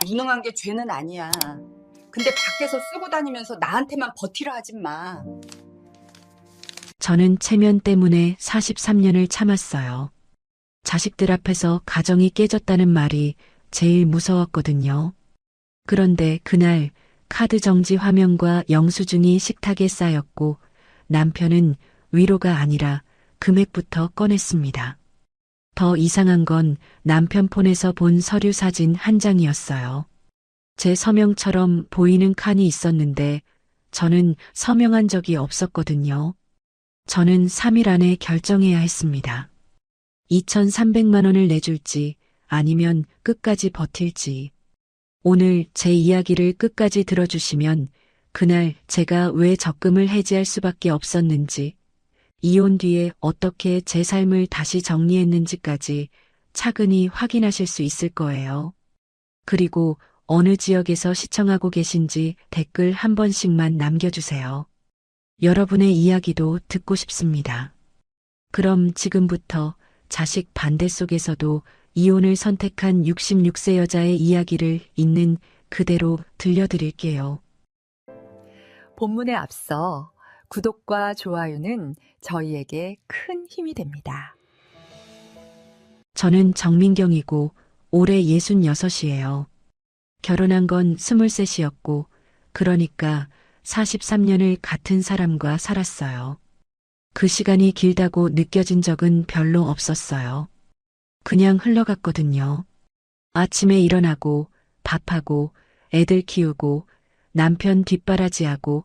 무능한 게 죄는 아니야. 근데 밖에서 쓰고 다니면서 나한테만 버티라 하지 마. 저는 체면 때문에 43년을 참았어요. 자식들 앞에서 가정이 깨졌다는 말이 제일 무서웠거든요. 그런데 그날 카드 정지 화면과 영수증이 식탁에 쌓였고 남편은 위로가 아니라 금액부터 꺼냈습니다. 더 이상한 건 남편 폰에서 본 서류 사진 한 장이었어요. 제 서명처럼 보이는 칸이 있었는데 저는 서명한 적이 없었거든요. 저는 3일 안에 결정해야 했습니다. 2,300만 원을 내줄지 아니면 끝까지 버틸지. 오늘 제 이야기를 끝까지 들어주시면 그날 제가 왜 적금을 해지할 수밖에 없었는지, 이혼 뒤에 어떻게 제 삶을 다시 정리했는지까지 차근히 확인하실 수 있을 거예요. 그리고 어느 지역에서 시청하고 계신지 댓글 한 번씩만 남겨주세요. 여러분의 이야기도 듣고 싶습니다. 그럼 지금부터 자식 반대 속에서도 이혼을 선택한 66세 여자의 이야기를 있는 그대로 들려드릴게요. 본문에 앞서 구독과 좋아요는 저희에게 큰 힘이 됩니다. 저는 정민경이고 올해 66이에요. 결혼한 건 23이었고 그러니까 43년을 같은 사람과 살았어요. 그 시간이 길다고 느껴진 적은 별로 없었어요. 그냥 흘러갔거든요. 아침에 일어나고 밥하고 애들 키우고 남편 뒷바라지하고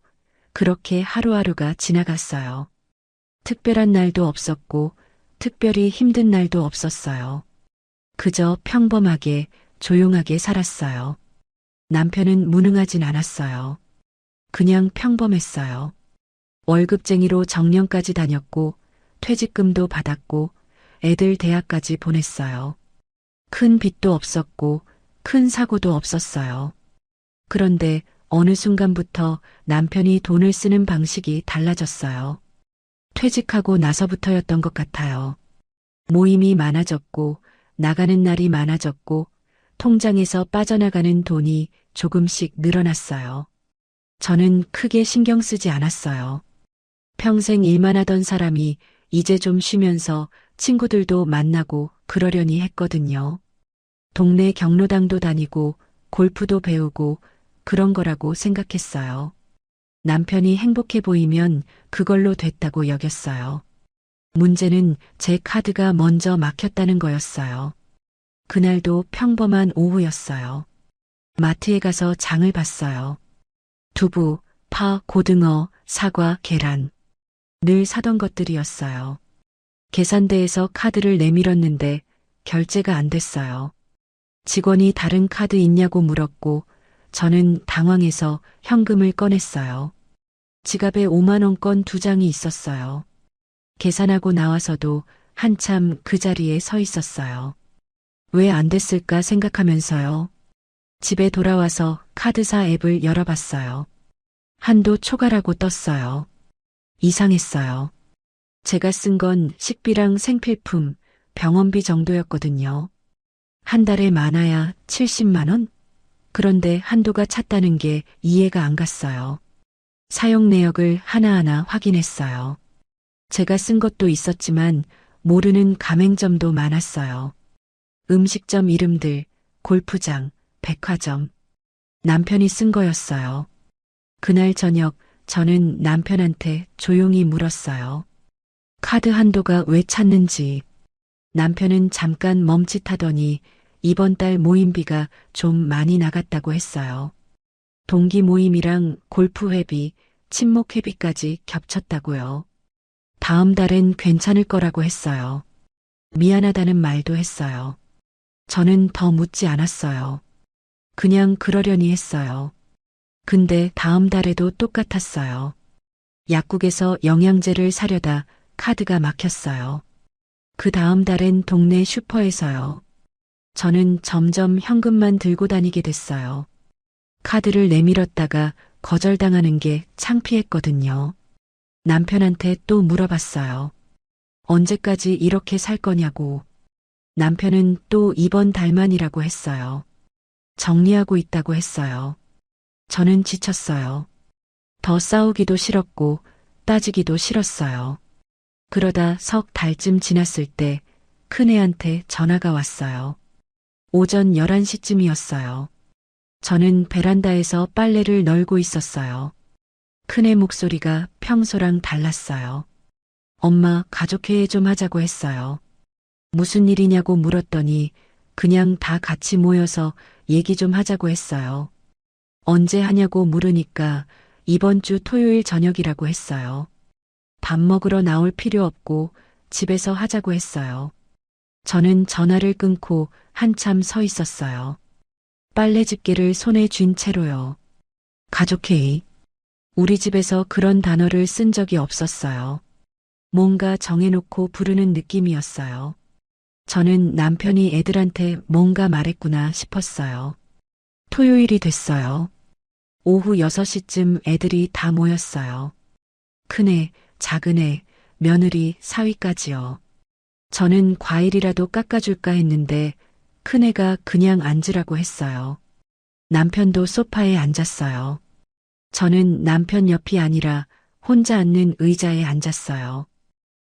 그렇게 하루하루가 지나갔어요. 특별한 날도 없었고 특별히 힘든 날도 없었어요. 그저 평범하게 조용하게 살았어요. 남편은 무능하진 않았어요. 그냥 평범했어요. 월급쟁이로 정년까지 다녔고 퇴직금도 받았고 애들 대학까지 보냈어요. 큰 빚도 없었고 큰 사고도 없었어요. 그런데 어느 순간부터 남편이 돈을 쓰는 방식이 달라졌어요. 퇴직하고 나서부터였던 것 같아요. 모임이 많아졌고 나가는 날이 많아졌고 통장에서 빠져나가는 돈이 조금씩 늘어났어요. 저는 크게 신경 쓰지 않았어요. 평생 일만 하던 사람이 이제 좀 쉬면서 친구들도 만나고 그러려니 했거든요. 동네 경로당도 다니고 골프도 배우고 그런 거라고 생각했어요. 남편이 행복해 보이면 그걸로 됐다고 여겼어요. 문제는 제 카드가 먼저 막혔다는 거였어요. 그날도 평범한 오후였어요. 마트에 가서 장을 봤어요. 두부, 파, 고등어, 사과, 계란. 늘 사던 것들이었어요. 계산대에서 카드를 내밀었는데 결제가 안 됐어요. 직원이 다른 카드 있냐고 물었고 저는 당황해서 현금을 꺼냈어요. 지갑에 5만 원권 2장이 있었어요. 계산하고 나와서도 한참 그 자리에 서 있었어요. 왜 안 됐을까 생각하면서요. 집에 돌아와서 카드사 앱을 열어봤어요. 한도 초과라고 떴어요. 이상했어요. 제가 쓴 건 식비랑 생필품, 병원비 정도였거든요. 한 달에 많아야 70만 원? 그런데 한도가 찼다는 게 이해가 안 갔어요. 사용 내역을 하나하나 확인했어요. 제가 쓴 것도 있었지만 모르는 가맹점도 많았어요. 음식점 이름들, 골프장, 백화점. 남편이 쓴 거였어요. 그날 저녁 저는 남편한테 조용히 물었어요. 카드 한도가 왜 찼는지. 남편은 잠깐 멈칫하더니 이번 달 모임비가 좀 많이 나갔다고 했어요. 동기 모임이랑 골프 회비, 친목 회비까지 겹쳤다고요. 다음 달엔 괜찮을 거라고 했어요. 미안하다는 말도 했어요. 저는 더 묻지 않았어요. 그냥 그러려니 했어요. 근데 다음 달에도 똑같았어요. 약국에서 영양제를 사려다 카드가 막혔어요. 그 다음 달엔 동네 슈퍼에서요. 저는 점점 현금만 들고 다니게 됐어요. 카드를 내밀었다가 거절당하는 게 창피했거든요. 남편한테 또 물어봤어요. 언제까지 이렇게 살 거냐고. 남편은 또 이번 달만이라고 했어요. 정리하고 있다고 했어요. 저는 지쳤어요. 더 싸우기도 싫었고 따지기도 싫었어요. 그러다 석 달쯤 지났을 때 큰애한테 전화가 왔어요. 오전 11시쯤이었어요. 저는 베란다에서 빨래를 널고 있었어요. 큰애 목소리가 평소랑 달랐어요. 엄마, 가족회의 좀 하자고 했어요. 무슨 일이냐고 물었더니 그냥 다 같이 모여서 얘기 좀 하자고 했어요. 언제 하냐고 물으니까 이번 주 토요일 저녁이라고 했어요. 밥 먹으러 나올 필요 없고 집에서 하자고 했어요. 저는 전화를 끊고 한참 서 있었어요. 빨래 집게를 손에 쥔 채로요. 가족회의. 우리 집에서 그런 단어를 쓴 적이 없었어요. 뭔가 정해놓고 부르는 느낌이었어요. 저는 남편이 애들한테 뭔가 말했구나 싶었어요. 토요일이 됐어요. 오후 6시쯤 애들이 다 모였어요. 큰애, 작은애, 며느리, 사위까지요. 저는 과일이라도 깎아줄까 했는데 큰애가 그냥 앉으라고 했어요. 남편도 소파에 앉았어요. 저는 남편 옆이 아니라 혼자 앉는 의자에 앉았어요.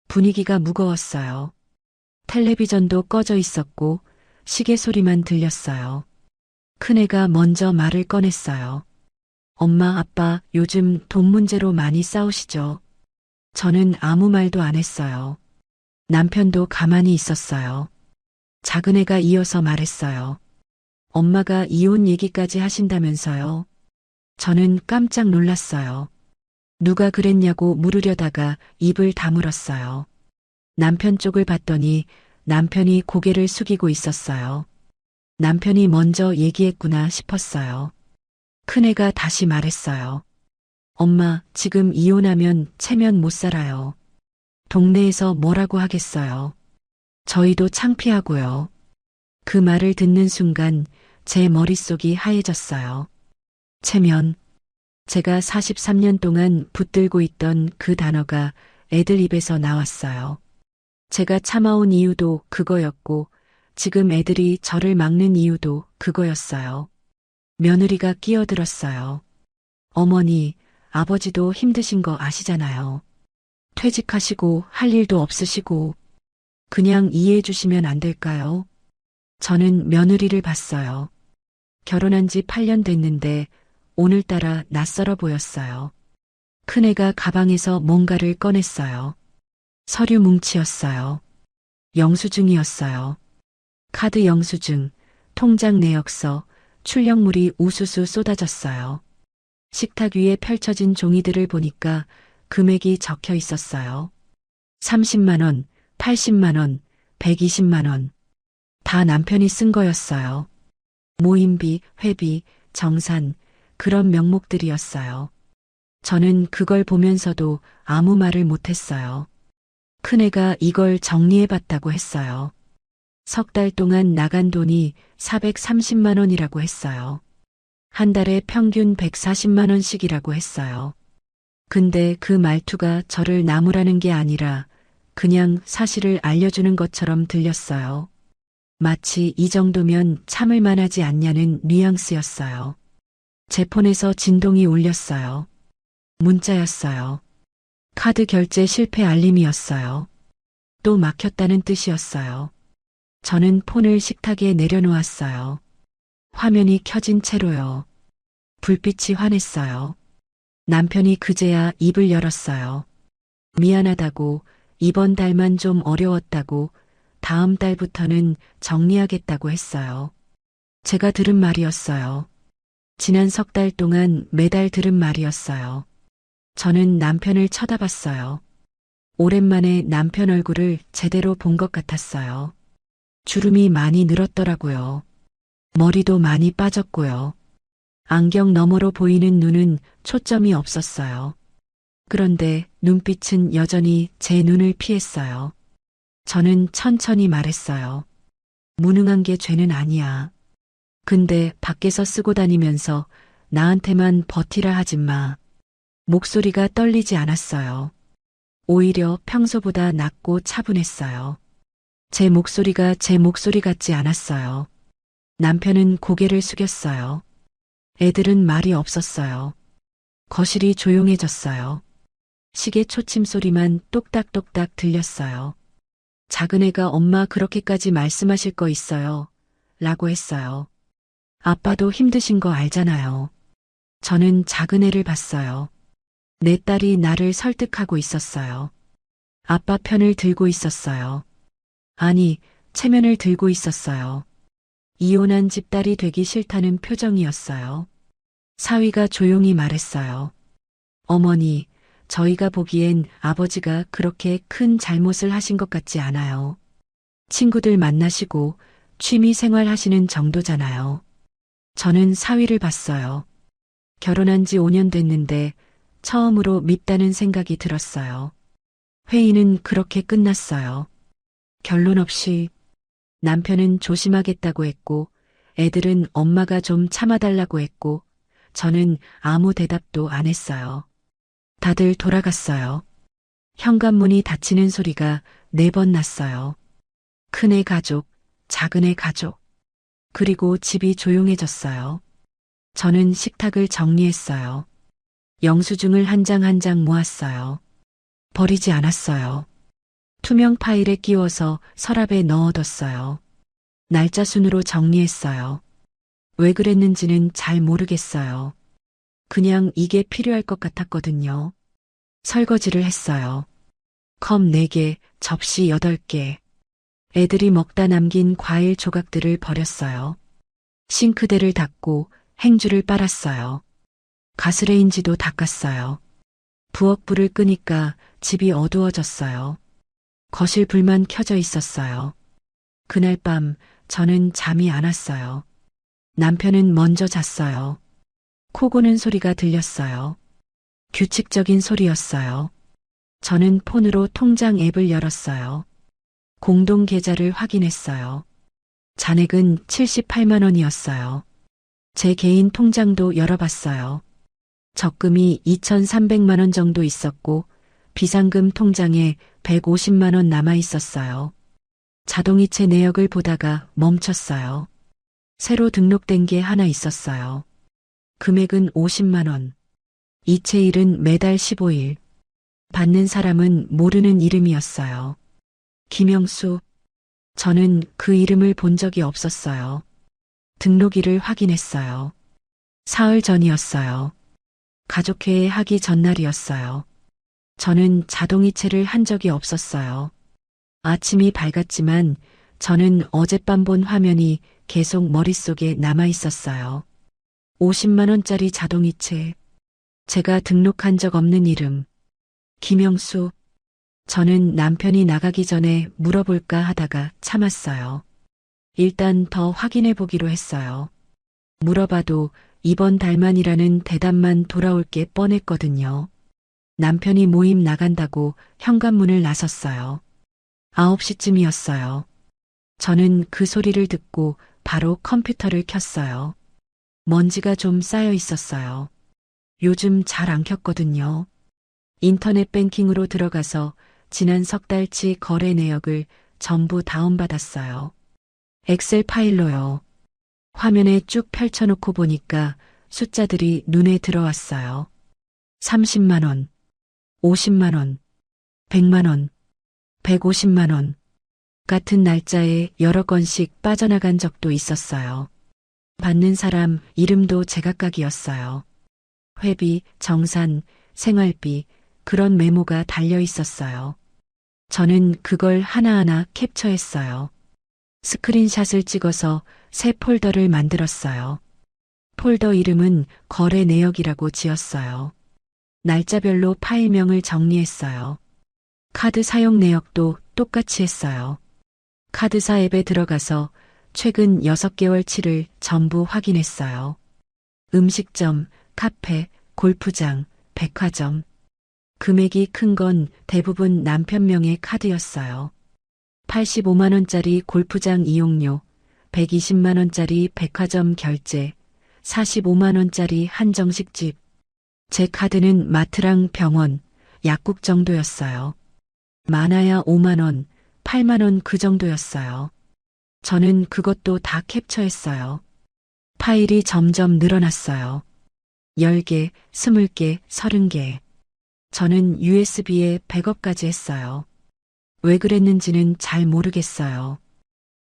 분위기가 무거웠어요. 텔레비전도 꺼져 있었고 시계 소리만 들렸어요. 큰애가 먼저 말을 꺼냈어요. 엄마, 아빠, 요즘 돈 문제로 많이 싸우시죠? 저는 아무 말도 안 했어요. 남편도 가만히 있었어요. 작은애가 이어서 말했어요. 엄마가 이혼 얘기까지 하신다면서요? 저는 깜짝 놀랐어요. 누가 그랬냐고 물으려다가 입을 다물었어요. 남편 쪽을 봤더니 남편이 고개를 숙이고 있었어요. 남편이 먼저 얘기했구나 싶었어요. 큰애가 다시 말했어요. 엄마, 지금 이혼하면 체면 못 살아요. 동네에서 뭐라고 하겠어요. 저희도 창피하고요. 그 말을 듣는 순간 제 머릿속이 하얘졌어요. 체면. 제가 43년 동안 붙들고 있던 그 단어가 애들 입에서 나왔어요. 제가 참아온 이유도 그거였고 지금 애들이 저를 막는 이유도 그거였어요. 며느리가 끼어들었어요. 어머니, 아버지도 힘드신 거 아시잖아요. 퇴직하시고 할 일도 없으시고 그냥 이해해 주시면 안 될까요? 저는 며느리를 봤어요. 결혼한 지 8년 됐는데 오늘따라 낯설어 보였어요. 큰애가 가방에서 뭔가를 꺼냈어요. 서류 뭉치였어요. 영수증이었어요. 카드 영수증, 통장 내역서, 출력물이 우수수 쏟아졌어요. 식탁 위에 펼쳐진 종이들을 보니까 금액이 적혀 있었어요. 30만 원, 80만 원, 120만 원. 다 남편이 쓴 거였어요. 모임비, 회비, 정산, 그런 명목들이었어요. 저는 그걸 보면서도 아무 말을 못했어요. 큰애가 이걸 정리해봤다고 했어요. 석 달 동안 나간 돈이 430만 원이라고 했어요. 한 달에 평균 140만 원씩이라고 했어요. 근데 그 말투가 저를 나무라는 게 아니라 그냥 사실을 알려주는 것처럼 들렸어요. 마치 이 정도면 참을 만하지 않냐는 뉘앙스였어요. 제 폰에서 진동이 울렸어요. 문자였어요. 카드 결제 실패 알림이었어요. 또 막혔다는 뜻이었어요. 저는 폰을 식탁에 내려놓았어요. 화면이 켜진 채로요. 불빛이 환했어요. 남편이 그제야 입을 열었어요. 미안하다고, 이번 달만 좀 어려웠다고, 다음 달부터는 정리하겠다고 했어요. 제가 들은 말이었어요. 지난 석 달 동안 매달 들은 말이었어요. 저는 남편을 쳐다봤어요. 오랜만에 남편 얼굴을 제대로 본 것 같았어요. 주름이 많이 늘었더라고요. 머리도 많이 빠졌고요. 안경 너머로 보이는 눈은 초점이 없었어요. 그런데 눈빛은 여전히 제 눈을 피했어요. 저는 천천히 말했어요. 무능한 게 죄는 아니야. 근데 밖에서 쓰고 다니면서 나한테만 버티라 하지 마. 목소리가 떨리지 않았어요. 오히려 평소보다 낮고 차분했어요. 제 목소리가 제 목소리 같지 않았어요. 남편은 고개를 숙였어요. 애들은 말이 없었어요. 거실이 조용해졌어요. 시계 초침 소리만 똑딱똑딱 들렸어요. 작은 애가 엄마 그렇게까지 말씀하실 거 있어요. 라고 했어요. 아빠도 힘드신 거 알잖아요. 저는 작은 애를 봤어요. 내 딸이 나를 설득하고 있었어요. 아빠 편을 들고 있었어요. 아니, 체면을 들고 있었어요. 이혼한 집딸이 되기 싫다는 표정이었어요. 사위가 조용히 말했어요. 어머니, 저희가 보기엔 아버지가 그렇게 큰 잘못을 하신 것 같지 않아요. 친구들 만나시고 취미 생활 하시는 정도잖아요. 저는 사위를 봤어요. 결혼한 지 5년 됐는데 처음으로 밉다는 생각이 들었어요. 회의는 그렇게 끝났어요. 결론 없이 남편은 조심하겠다고 했고 애들은 엄마가 좀 참아달라고 했고 저는 아무 대답도 안 했어요. 다들 돌아갔어요. 현관문이 닫히는 소리가 4번 났어요. 큰애 가족, 작은애 가족. 그리고 집이 조용해졌어요. 저는 식탁을 정리했어요. 영수증을 한 장 한 장 모았어요. 버리지 않았어요. 투명 파일에 끼워서 서랍에 넣어뒀어요. 날짜 순으로 정리했어요. 왜 그랬는지는 잘 모르겠어요. 그냥 이게 필요할 것 같았거든요. 설거지를 했어요. 컵 4개, 접시 8개. 애들이 먹다 남긴 과일 조각들을 버렸어요. 싱크대를 닦고 행주를 빨았어요. 가스레인지도 닦았어요. 부엌불을 끄니까 집이 어두워졌어요. 거실 불만 켜져 있었어요. 그날 밤 저는 잠이 안 왔어요. 남편은 먼저 잤어요. 코 고는 소리가 들렸어요. 규칙적인 소리였어요. 저는 폰으로 통장 앱을 열었어요. 공동 계좌를 확인했어요. 잔액은 78만 원이었어요. 제 개인 통장도 열어봤어요. 적금이 2,300만 원 정도 있었고 비상금 통장에 150만 원 남아 있었어요. 자동이체 내역을 보다가 멈췄어요. 새로 등록된 게 하나 있었어요. 금액은 50만 원. 이체일은 매달 15일. 받는 사람은 모르는 이름이었어요. 김영수. 저는 그 이름을 본 적이 없었어요. 등록일을 확인했어요. 사흘 전이었어요. 가족회의 하기 전날이었어요. 저는 자동이체를 한 적이 없었어요. 아침이 밝았지만 저는 어젯밤 본 화면이 계속 머릿속에 남아 있었어요. 50만 원짜리 자동이체. 제가 등록한 적 없는 이름. 김영수. 저는 남편이 나가기 전에 물어볼까 하다가 참았어요. 일단 더 확인해 보기로 했어요. 물어봐도 이번 달만이라는 대답만 돌아올 게 뻔했거든요. 남편이 모임 나간다고 현관문을 나섰어요. 9시쯤이었어요. 저는 그 소리를 듣고 바로 컴퓨터를 켰어요. 먼지가 좀 쌓여 있었어요. 요즘 잘 안 켰거든요. 인터넷 뱅킹으로 들어가서 지난 석 달치 거래 내역을 전부 다운받았어요. 엑셀 파일로요. 화면에 쭉 펼쳐놓고 보니까 숫자들이 눈에 들어왔어요. 30만 원, 50만 원, 100만 원, 150만 원. 같은 날짜에 여러 건씩 빠져나간 적도 있었어요. 받는 사람 이름도 제각각이었어요. 회비, 정산, 생활비, 그런 메모가 달려 있었어요. 저는 그걸 하나하나 캡처했어요. 스크린샷을 찍어서 새 폴더를 만들었어요. 폴더 이름은 거래 내역이라고 지었어요. 날짜별로 파일명을 정리했어요. 카드 사용 내역도 똑같이 했어요. 카드사 앱에 들어가서 최근 6개월치를 전부 확인했어요. 음식점, 카페, 골프장, 백화점. 금액이 큰 건 대부분 남편 명의 카드였어요. 85만 원짜리 골프장 이용료, 120만 원짜리 백화점 결제, 45만 원짜리 한정식집. 제 카드는 마트랑 병원, 약국 정도였어요. 많아야 5만 원, 8만 원 그 정도였어요. 저는 그것도 다 캡처했어요. 파일이 점점 늘어났어요. 10개, 20개, 30개. 저는 USB에 백업까지 했어요. 왜 그랬는지는 잘 모르겠어요.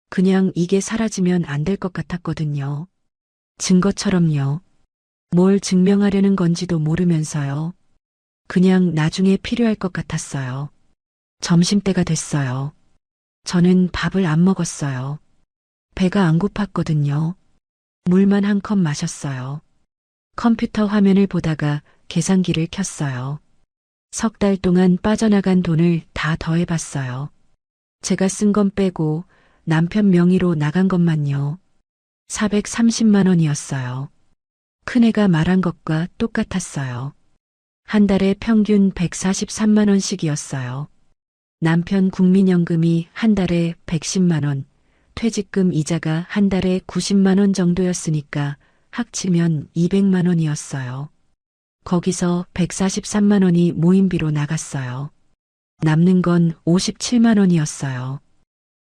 그냥 이게 사라지면 안 될 것 같았거든요. 증거처럼요. 뭘 증명하려는 건지도 모르면서요. 그냥 나중에 필요할 것 같았어요. 점심때가 됐어요. 저는 밥을 안 먹었어요. 배가 안 고팠거든요. 물만 한 컵 마셨어요. 컴퓨터 화면을 보다가 계산기를 켰어요. 석 달 동안 빠져나간 돈을 다 더해봤어요. 제가 쓴 건 빼고 남편 명의로 나간 것만요. 430만 원이었어요. 큰애가 말한 것과 똑같았어요. 한 달에 평균 143만 원씩이었어요. 남편 국민연금이 한 달에 110만 원, 퇴직금 이자가 한 달에 90만 원 정도였으니까 합치면 200만 원이었어요. 거기서 143만 원이 모임비로 나갔어요. 남는 건 57만 원이었어요.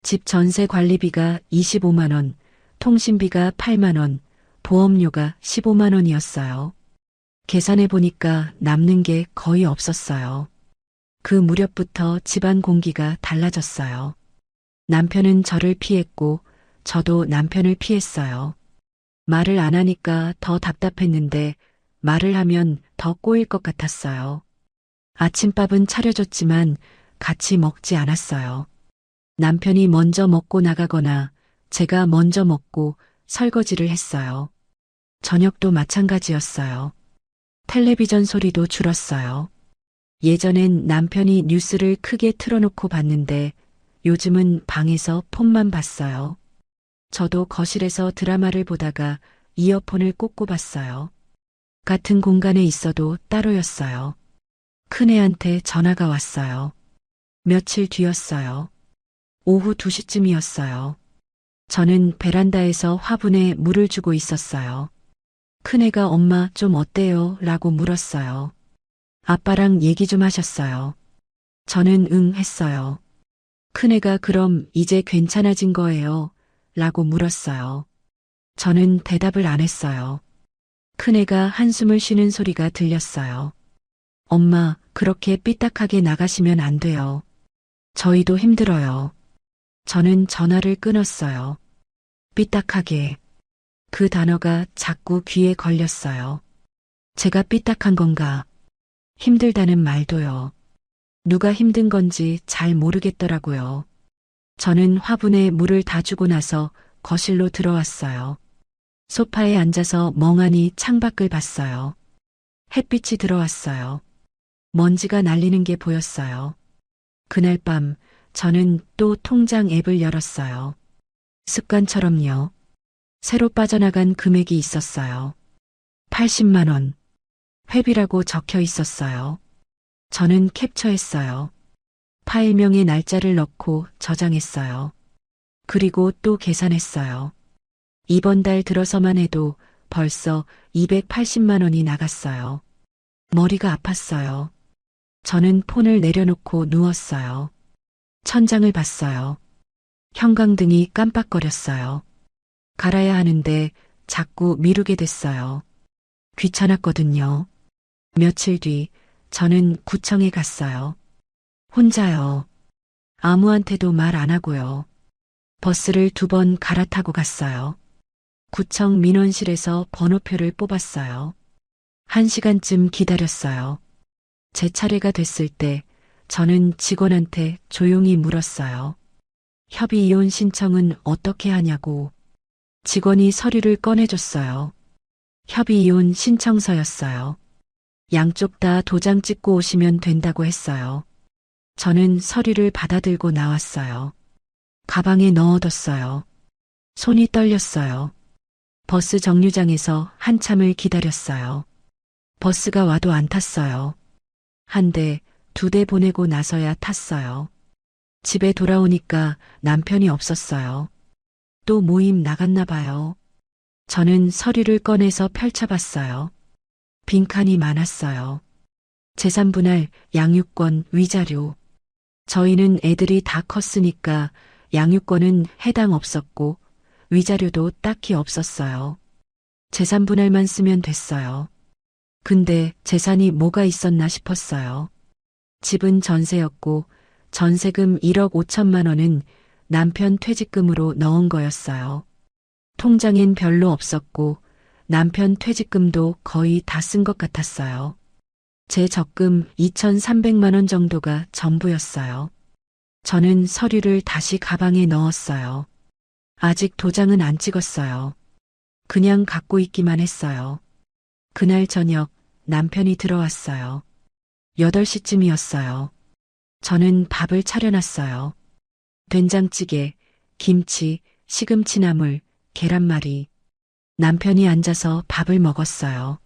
집 전세 관리비가 25만 원, 통신비가 8만 원, 보험료가 15만 원이었어요. 계산해 보니까 남는 게 거의 없었어요. 그 무렵부터 집안 공기가 달라졌어요. 남편은 저를 피했고 저도 남편을 피했어요. 말을 안 하니까 더 답답했는데 말을 하면 더 꼬일 것 같았어요. 아침밥은 차려줬지만 같이 먹지 않았어요. 남편이 먼저 먹고 나가거나 제가 먼저 먹고 설거지를 했어요. 저녁도 마찬가지였어요. 텔레비전 소리도 줄었어요. 예전엔 남편이 뉴스를 크게 틀어놓고 봤는데 요즘은 방에서 폰만 봤어요. 저도 거실에서 드라마를 보다가 이어폰을 꽂고 봤어요. 같은 공간에 있어도 따로였어요. 큰애한테 전화가 왔어요. 며칠 뒤였어요. 오후 2시쯤이었어요. 저는 베란다에서 화분에 물을 주고 있었어요. 큰애가 엄마 좀 어때요? 라고 물었어요. 아빠랑 얘기 좀 하셨어요. 저는 응 했어요. 큰애가 그럼 이제 괜찮아진 거예요? 라고 물었어요. 저는 대답을 안 했어요. 큰애가 한숨을 쉬는 소리가 들렸어요. 엄마, 그렇게 삐딱하게 나가시면 안 돼요. 저희도 힘들어요. 저는 전화를 끊었어요. 삐딱하게. 그 단어가 자꾸 귀에 걸렸어요. 제가 삐딱한 건가? 힘들다는 말도요. 누가 힘든 건지 잘 모르겠더라고요. 저는 화분에 물을 다 주고 나서 거실로 들어왔어요. 소파에 앉아서 멍하니 창밖을 봤어요. 햇빛이 들어왔어요. 먼지가 날리는 게 보였어요. 그날 밤 저는 또 통장 앱을 열었어요. 습관처럼요. 새로 빠져나간 금액이 있었어요. 80만 원. 회비라고 적혀 있었어요. 저는 캡처했어요. 파일명에 날짜를 넣고 저장했어요. 그리고 또 계산했어요. 이번 달 들어서만 해도 벌써 280만 원이 나갔어요. 머리가 아팠어요. 저는 폰을 내려놓고 누웠어요. 천장을 봤어요. 형광등이 깜빡거렸어요. 갈아야 하는데 자꾸 미루게 됐어요. 귀찮았거든요. 며칠 뒤 저는 구청에 갔어요. 혼자요. 아무한테도 말 안 하고요. 버스를 2번 갈아타고 갔어요. 구청 민원실에서 번호표를 뽑았어요. 1시간쯤 기다렸어요. 제 차례가 됐을 때 저는 직원한테 조용히 물었어요. 협의 이혼 신청은 어떻게 하냐고. 직원이 서류를 꺼내줬어요. 협의 이혼 신청서였어요. 양쪽 다 도장 찍고 오시면 된다고 했어요. 저는 서류를 받아들고 나왔어요. 가방에 넣어뒀어요. 손이 떨렸어요. 버스 정류장에서 한참을 기다렸어요. 버스가 와도 안 탔어요. 1대, 2대 보내고 나서야 탔어요. 집에 돌아오니까 남편이 없었어요. 또 모임 나갔나 봐요. 저는 서류를 꺼내서 펼쳐봤어요. 빈칸이 많았어요. 재산분할, 양육권, 위자료. 저희는 애들이 다 컸으니까 양육권은 해당 없었고 위자료도 딱히 없었어요. 재산 분할만 쓰면 됐어요. 근데 재산이 뭐가 있었나 싶었어요. 집은 전세였고 전세금 1억 5천만 원은 남편 퇴직금으로 넣은 거였어요. 통장엔 별로 없었고 남편 퇴직금도 거의 다 쓴 것 같았어요. 제 적금 2,300만 원 정도가 전부였어요. 저는 서류를 다시 가방에 넣었어요. 아직 도장은 안 찍었어요. 그냥 갖고 있기만 했어요. 그날 저녁 남편이 들어왔어요. 8시쯤이었어요. 저는 밥을 차려놨어요. 된장찌개, 김치, 시금치나물, 계란말이. 남편이 앉아서 밥을 먹었어요.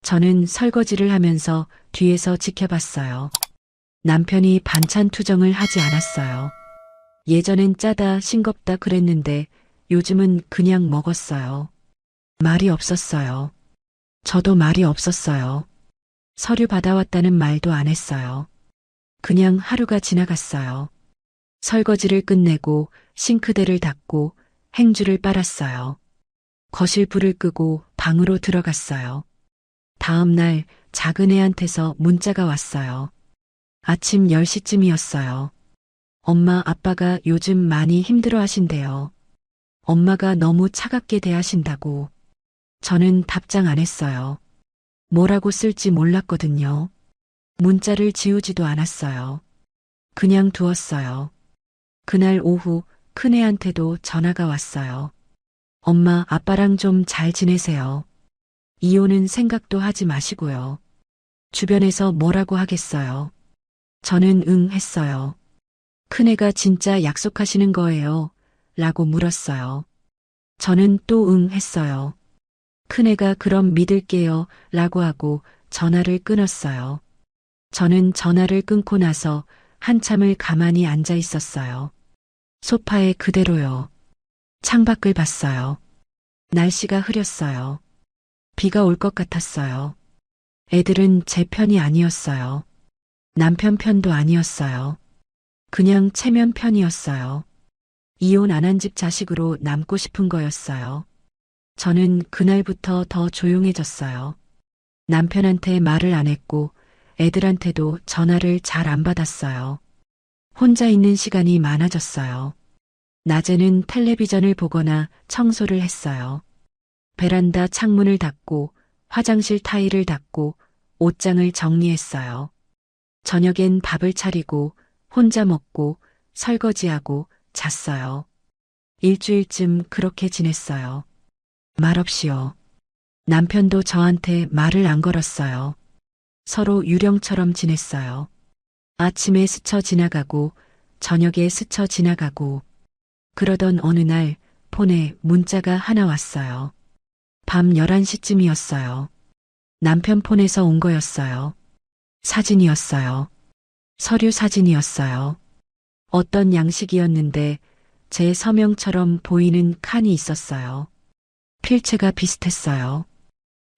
저는 설거지를 하면서 뒤에서 지켜봤어요. 남편이 반찬 투정을 하지 않았어요. 예전엔 짜다 싱겁다 그랬는데 요즘은 그냥 먹었어요. 말이 없었어요. 저도 말이 없었어요. 서류 받아왔다는 말도 안 했어요. 그냥 하루가 지나갔어요. 설거지를 끝내고 싱크대를 닦고 행주를 빨았어요. 거실 불을 끄고 방으로 들어갔어요. 다음 날 작은 애한테서 문자가 왔어요. 아침 10시쯤이었어요. 엄마 아빠가 요즘 많이 힘들어 하신대요. 엄마가 너무 차갑게 대하신다고. 저는 답장 안 했어요. 뭐라고 쓸지 몰랐거든요. 문자를 지우지도 않았어요. 그냥 두었어요. 그날 오후 큰애한테도 전화가 왔어요. 엄마, 아빠랑 좀 잘 지내세요. 이혼은 생각도 하지 마시고요. 주변에서 뭐라고 하겠어요. 저는 응 했어요. 큰애가 진짜 약속하시는 거예요? 라고 물었어요. 저는 또 응 했어요. 큰애가 그럼 믿을게요. 라고 하고 전화를 끊었어요. 저는 전화를 끊고 나서 한참을 가만히 앉아 있었어요. 소파에 그대로요. 창밖을 봤어요. 날씨가 흐렸어요. 비가 올 것 같았어요. 애들은 제 편이 아니었어요. 남편 편도 아니었어요. 그냥 체면 편이었어요. 이혼 안 한 집 자식으로 남고 싶은 거였어요. 저는 그날부터 더 조용해졌어요. 남편한테 말을 안 했고 애들한테도 전화를 잘 안 받았어요. 혼자 있는 시간이 많아졌어요. 낮에는 텔레비전을 보거나 청소를 했어요. 베란다 창문을 닫고 화장실 타일을 닦고 옷장을 정리했어요. 저녁엔 밥을 차리고 혼자 먹고 설거지하고 잤어요. 일주일쯤 그렇게 지냈어요. 말없이요. 남편도 저한테 말을 안 걸었어요. 서로 유령처럼 지냈어요. 아침에 스쳐 지나가고 저녁에 스쳐 지나가고 그러던 어느 날 폰에 문자가 하나 왔어요. 밤 11시쯤이었어요. 남편 폰에서 온 거였어요. 사진이었어요. 서류 사진이었어요. 어떤 양식이었는데 제 서명처럼 보이는 칸이 있었어요. 필체가 비슷했어요.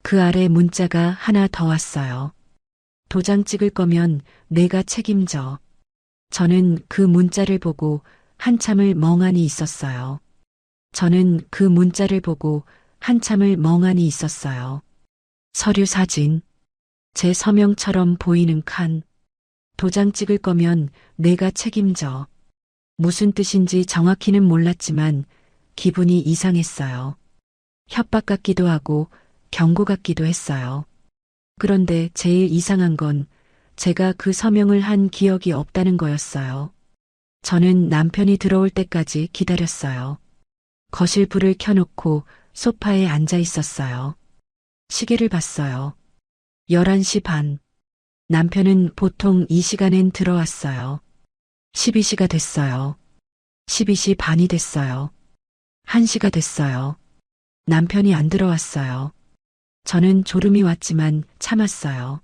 그 아래 문자가 하나 더 왔어요. 도장 찍을 거면 내가 책임져. 저는 그 문자를 보고 한참을 멍하니 있었어요. 저는 그 문자를 보고 한참을 멍하니 있었어요. 서류 사진. 제 서명처럼 보이는 칸. 도장 찍을 거면 내가 책임져. 무슨 뜻인지 정확히는 몰랐지만 기분이 이상했어요. 협박 같기도 하고 경고 같기도 했어요. 그런데 제일 이상한 건 제가 그 서명을 한 기억이 없다는 거였어요. 저는 남편이 들어올 때까지 기다렸어요. 거실 불을 켜놓고 소파에 앉아 있었어요. 시계를 봤어요. 11시 반. 남편은 보통 이 시간엔 들어왔어요. 12시가 됐어요. 12시 반이 됐어요. 1시가 됐어요. 남편이 안 들어왔어요. 저는 졸음이 왔지만 참았어요.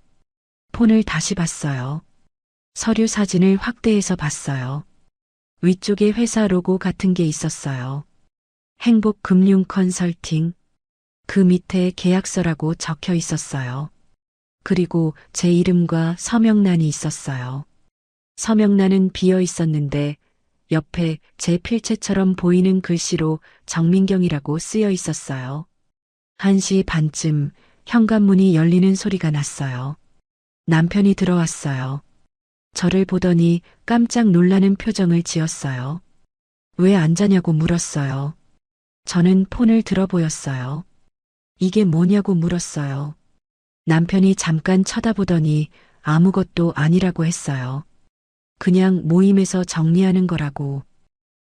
폰을 다시 봤어요. 서류 사진을 확대해서 봤어요. 위쪽에 회사 로고 같은 게 있었어요. 행복금융 컨설팅. 그 밑에 계약서라고 적혀 있었어요. 그리고 제 이름과 서명란이 있었어요. 서명란은 비어 있었는데 옆에 제 필체처럼 보이는 글씨로 정민경이라고 쓰여 있었어요. 1시 반쯤 현관문이 열리는 소리가 났어요. 남편이 들어왔어요. 저를 보더니 깜짝 놀라는 표정을 지었어요. 왜 안 자냐고 물었어요. 저는 폰을 들어 보였어요. 이게 뭐냐고 물었어요. 남편이 잠깐 쳐다보더니 아무것도 아니라고 했어요. 그냥 모임에서 정리하는 거라고.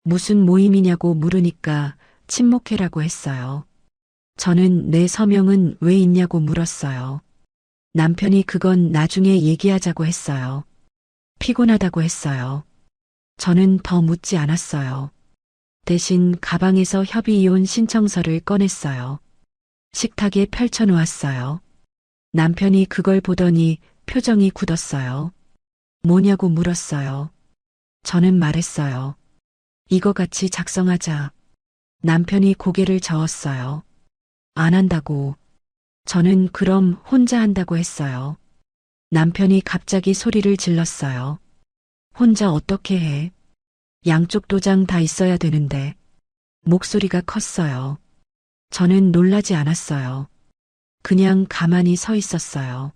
무슨 모임이냐고 물으니까 침묵해라고 했어요. 저는 내 서명은 왜 있냐고 물었어요. 남편이 그건 나중에 얘기하자고 했어요. 피곤하다고 했어요. 저는 더 묻지 않았어요. 대신 가방에서 협의이혼 신청서를 꺼냈어요. 식탁에 펼쳐놓았어요. 남편이 그걸 보더니 표정이 굳었어요. 뭐냐고 물었어요. 저는 말했어요. 이거 같이 작성하자. 남편이 고개를 저었어요. 안 한다고. 저는 그럼 혼자 한다고 했어요. 남편이 갑자기 소리를 질렀어요. 혼자 어떻게 해? 양쪽 도장 다 있어야 되는데. 목소리가 컸어요. 저는 놀라지 않았어요. 그냥 가만히 서 있었어요.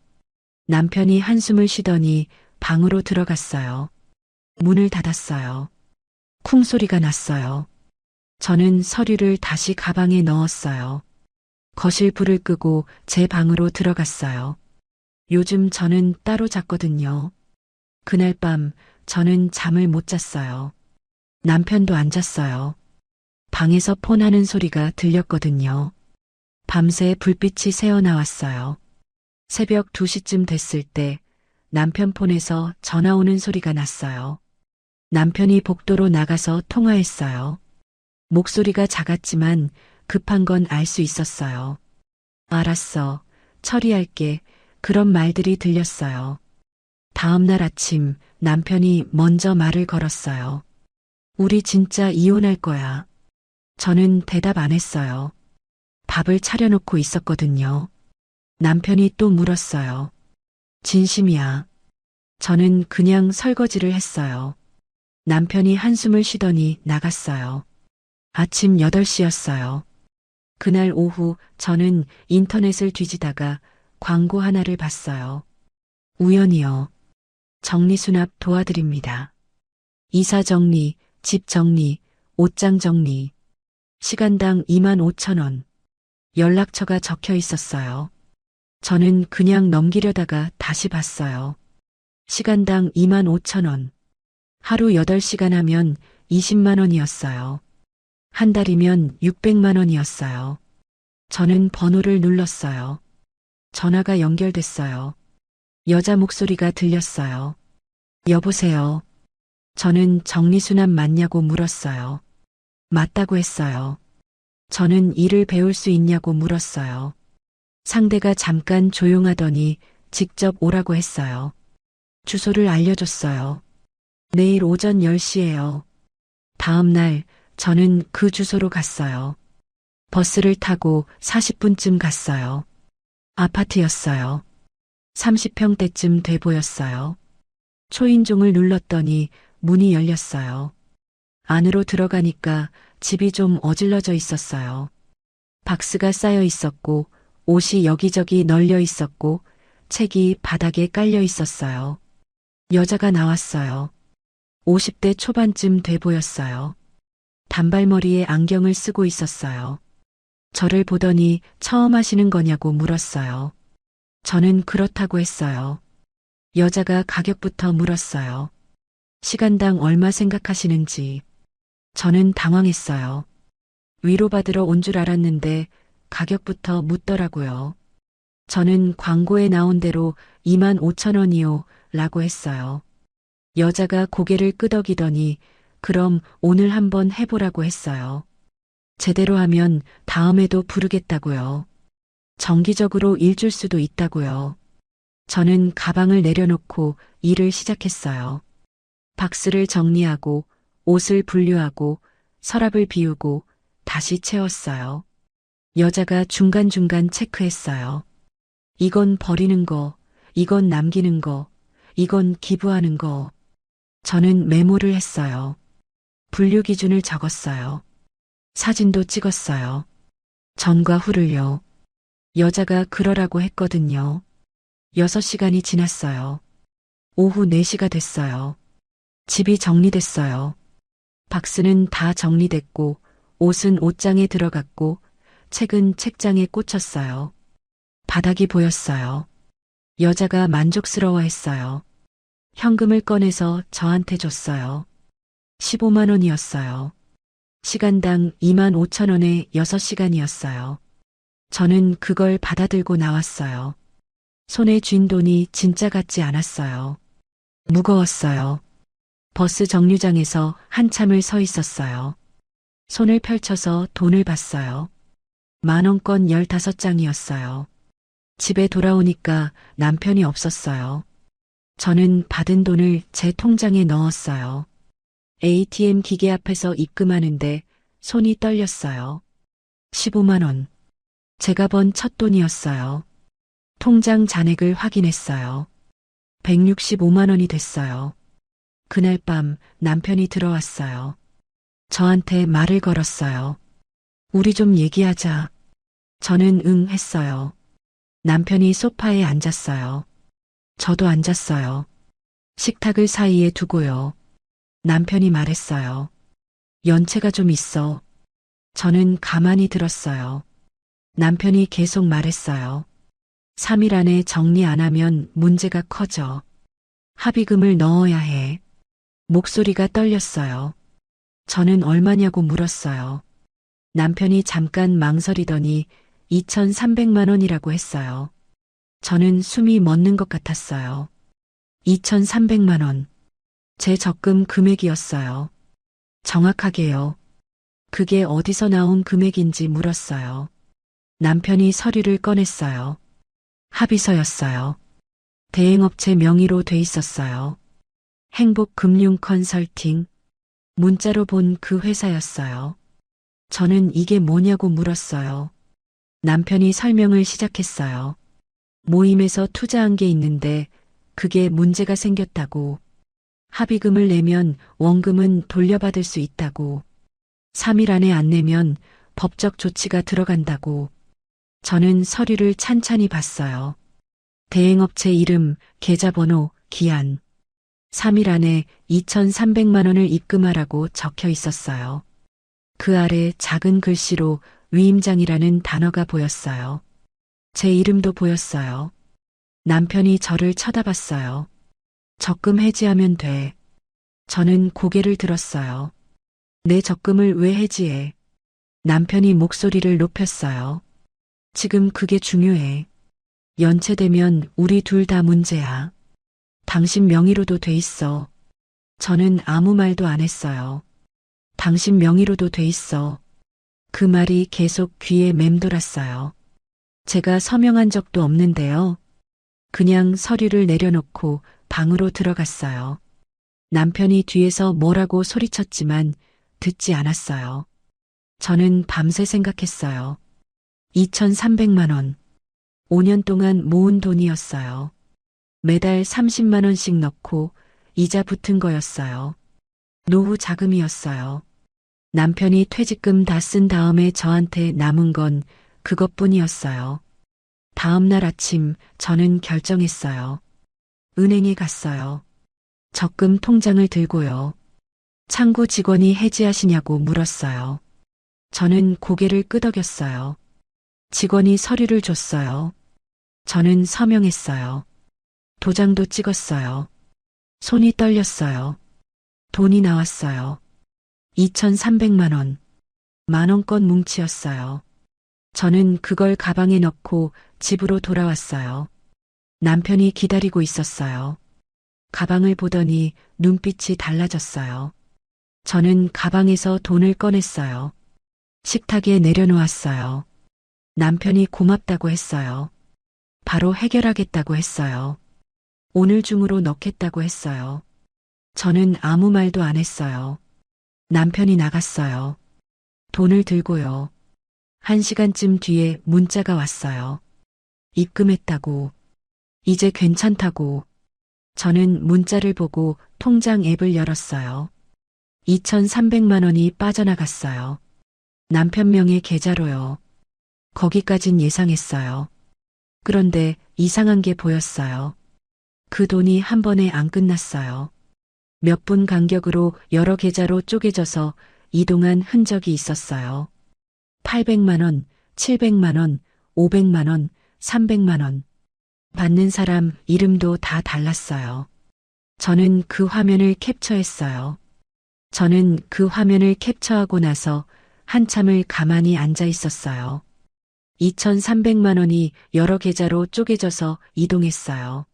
남편이 한숨을 쉬더니 방으로 들어갔어요. 문을 닫았어요. 쿵 소리가 났어요. 저는 서류를 다시 가방에 넣었어요. 거실 불을 끄고 제 방으로 들어갔어요. 요즘 저는 따로 잤거든요. 그날 밤 저는 잠을 못 잤어요. 남편도 안 잤어요. 방에서 폰 하는 소리가 들렸거든요. 밤새 불빛이 새어나왔어요. 새벽 2시쯤 됐을 때 남편 폰에서 전화 오는 소리가 났어요. 남편이 복도로 나가서 통화했어요. 목소리가 작았지만 급한 건 알 수 있었어요. 알았어. 처리할게. 그런 말들이 들렸어요. 다음 날 아침 남편이 먼저 말을 걸었어요. 우리 진짜 이혼할 거야. 저는 대답 안 했어요. 밥을 차려놓고 있었거든요. 남편이 또 물었어요. 진심이야. 저는 그냥 설거지를 했어요. 남편이 한숨을 쉬더니 나갔어요. 아침 8시였어요. 그날 오후 저는 인터넷을 뒤지다가 광고 하나를 봤어요. 우연히요. 정리수납 도와드립니다. 이사 정리, 집 정리, 옷장 정리. 시간당 25,000원. 연락처가 적혀 있었어요. 저는 그냥 넘기려다가 다시 봤어요. 시간당 25,000원. 하루 8시간 하면 20만 원이었어요. 한 달이면 600만 원이었어요. 저는 번호를 눌렀어요. 전화가 연결됐어요. 여자 목소리가 들렸어요. 여보세요. 저는 정리수납 맞냐고 물었어요. 맞다고 했어요. 저는 일을 배울 수 있냐고 물었어요. 상대가 잠깐 조용하더니 직접 오라고 했어요. 주소를 알려줬어요. 내일 오전 10시예요. 다음 날 저는 그 주소로 갔어요. 버스를 타고 40분쯤 갔어요. 아파트였어요. 30평대쯤 돼 보였어요. 초인종을 눌렀더니 문이 열렸어요. 안으로 들어가니까 집이 좀 어질러져 있었어요. 박스가 쌓여 있었고 옷이 여기저기 널려 있었고 책이 바닥에 깔려 있었어요. 여자가 나왔어요. 50대 초반쯤 돼 보였어요. 단발머리에 안경을 쓰고 있었어요. 저를 보더니 처음 하시는 거냐고 물었어요. 저는 그렇다고 했어요. 여자가 가격부터 물었어요. 시간당 얼마 생각하시는지. 저는 당황했어요. 위로받으러 온 줄 알았는데 가격부터 묻더라고요. 저는 광고에 나온 대로 25,000원이요 라고 했어요. 여자가 고개를 끄덕이더니 그럼 오늘 한번 해보라고 했어요. 제대로 하면 다음에도 부르겠다고요. 정기적으로 일 줄 수도 있다고요. 저는 가방을 내려놓고 일을 시작했어요. 박스를 정리하고 옷을 분류하고 서랍을 비우고 다시 채웠어요. 여자가 중간중간 체크했어요. 이건 버리는 거, 이건 남기는 거, 이건 기부하는 거. 저는 메모를 했어요. 분류 기준을 적었어요. 사진도 찍었어요. 전과 후를요. 여자가 그러라고 했거든요. 6시간이 지났어요. 오후 4시가 됐어요. 집이 정리됐어요. 박스는 다 정리됐고, 옷은 옷장에 들어갔고, 책은 책장에 꽂혔어요. 바닥이 보였어요. 여자가 만족스러워했어요. 현금을 꺼내서 저한테 줬어요. 15만 원이었어요. 시간당 2만 5천 원에 6시간이었어요. 저는 그걸 받아들고 나왔어요. 손에 쥔 돈이 진짜 같지 않았어요. 무거웠어요. 버스 정류장에서 한참을 서 있었어요. 손을 펼쳐서 돈을 봤어요. 10,000원권 15장이었어요. 집에 돌아오니까 남편이 없었어요. 저는 받은 돈을 제 통장에 넣었어요. ATM 기계 앞에서 입금하는데 손이 떨렸어요. 15만 원. 제가 번 첫 돈이었어요. 통장 잔액을 확인했어요. 165만 원이 됐어요. 그날 밤 남편이 들어왔어요. 저한테 말을 걸었어요. 우리 좀 얘기하자. 저는 응 했어요. 남편이 소파에 앉았어요. 저도 앉았어요. 식탁을 사이에 두고요. 남편이 말했어요. 연체가 좀 있어. 저는 가만히 들었어요. 남편이 계속 말했어요. 3일 안에 정리 안 하면 문제가 커져. 합의금을 넣어야 해. 목소리가 떨렸어요. 저는 얼마냐고 물었어요. 남편이 잠깐 망설이더니 2,300만 원이라고 했어요. 저는 숨이 멎는 것 같았어요. 2,300만 원. 제 적금 금액이었어요. 정확하게요. 그게 어디서 나온 금액인지 물었어요. 남편이 서류를 꺼냈어요. 합의서였어요. 대행업체 명의로 돼 있었어요. 행복금융 컨설팅. 문자로 본 그 회사였어요. 저는 이게 뭐냐고 물었어요. 남편이 설명을 시작했어요. 모임에서 투자한 게 있는데 그게 문제가 생겼다고. 합의금을 내면 원금은 돌려받을 수 있다고. 3일 안에 안 내면 법적 조치가 들어간다고. 저는 서류를 찬찬히 봤어요. 대행업체 이름, 계좌번호, 기한. 3일 안에 2,300만 원을 입금하라고 적혀 있었어요. 그 아래 작은 글씨로 위임장이라는 단어가 보였어요. 제 이름도 보였어요. 남편이 저를 쳐다봤어요. 적금 해지하면 돼. 저는 고개를 들었어요. 내 적금을 왜 해지해? 남편이 목소리를 높였어요. 지금 그게 중요해. 연체되면 우리 둘 다 문제야. 당신 명의로도 돼 있어. 저는 아무 말도 안 했어요. 당신 명의로도 돼 있어. 그 말이 계속 귀에 맴돌았어요. 제가 서명한 적도 없는데요. 그냥 서류를 내려놓고 방으로 들어갔어요. 남편이 뒤에서 뭐라고 소리쳤지만 듣지 않았어요. 저는 밤새 생각했어요. 2,300만 원. 5년 동안 모은 돈이었어요. 매달 30만 원씩 넣고 이자 붙은 거였어요. 노후 자금이었어요. 남편이 퇴직금 다 쓴 다음에 저한테 남은 건 그것뿐이었어요. 다음 날 아침 저는 결정했어요. 은행에 갔어요. 적금 통장을 들고요. 창구 직원이 해지하시냐고 물었어요. 저는 고개를 끄덕였어요. 직원이 서류를 줬어요. 저는 서명했어요. 도장도 찍었어요. 손이 떨렸어요. 돈이 나왔어요. 2,300만 원. 10,000원권 뭉치였어요. 저는 그걸 가방에 넣고 집으로 돌아왔어요. 남편이 기다리고 있었어요. 가방을 보더니 눈빛이 달라졌어요. 저는 가방에서 돈을 꺼냈어요. 식탁에 내려놓았어요. 남편이 고맙다고 했어요. 바로 해결하겠다고 했어요. 오늘 중으로 넣겠다고 했어요. 저는 아무 말도 안 했어요. 남편이 나갔어요. 돈을 들고요. 1시간쯤 뒤에 문자가 왔어요. 입금했다고. 이제 괜찮다고. 저는 문자를 보고 통장 앱을 열었어요. 2,300만 원이 빠져나갔어요. 남편 명의 계좌로요. 거기까진 예상했어요. 그런데 이상한 게 보였어요. 그 돈이 한 번에 안 끝났어요. 몇 분 간격으로 여러 계좌로 쪼개져서 이동한 흔적이 있었어요. 800만 원, 700만 원, 500만 원, 300만 원. 받는 사람 이름도 다 달랐어요. 저는 그 화면을 캡처했어요. 저는 그 화면을 캡처하고 나서 한참을 가만히 앉아 있었어요. 2,300만 원이 여러 계좌로 쪼개져서 이동했어요.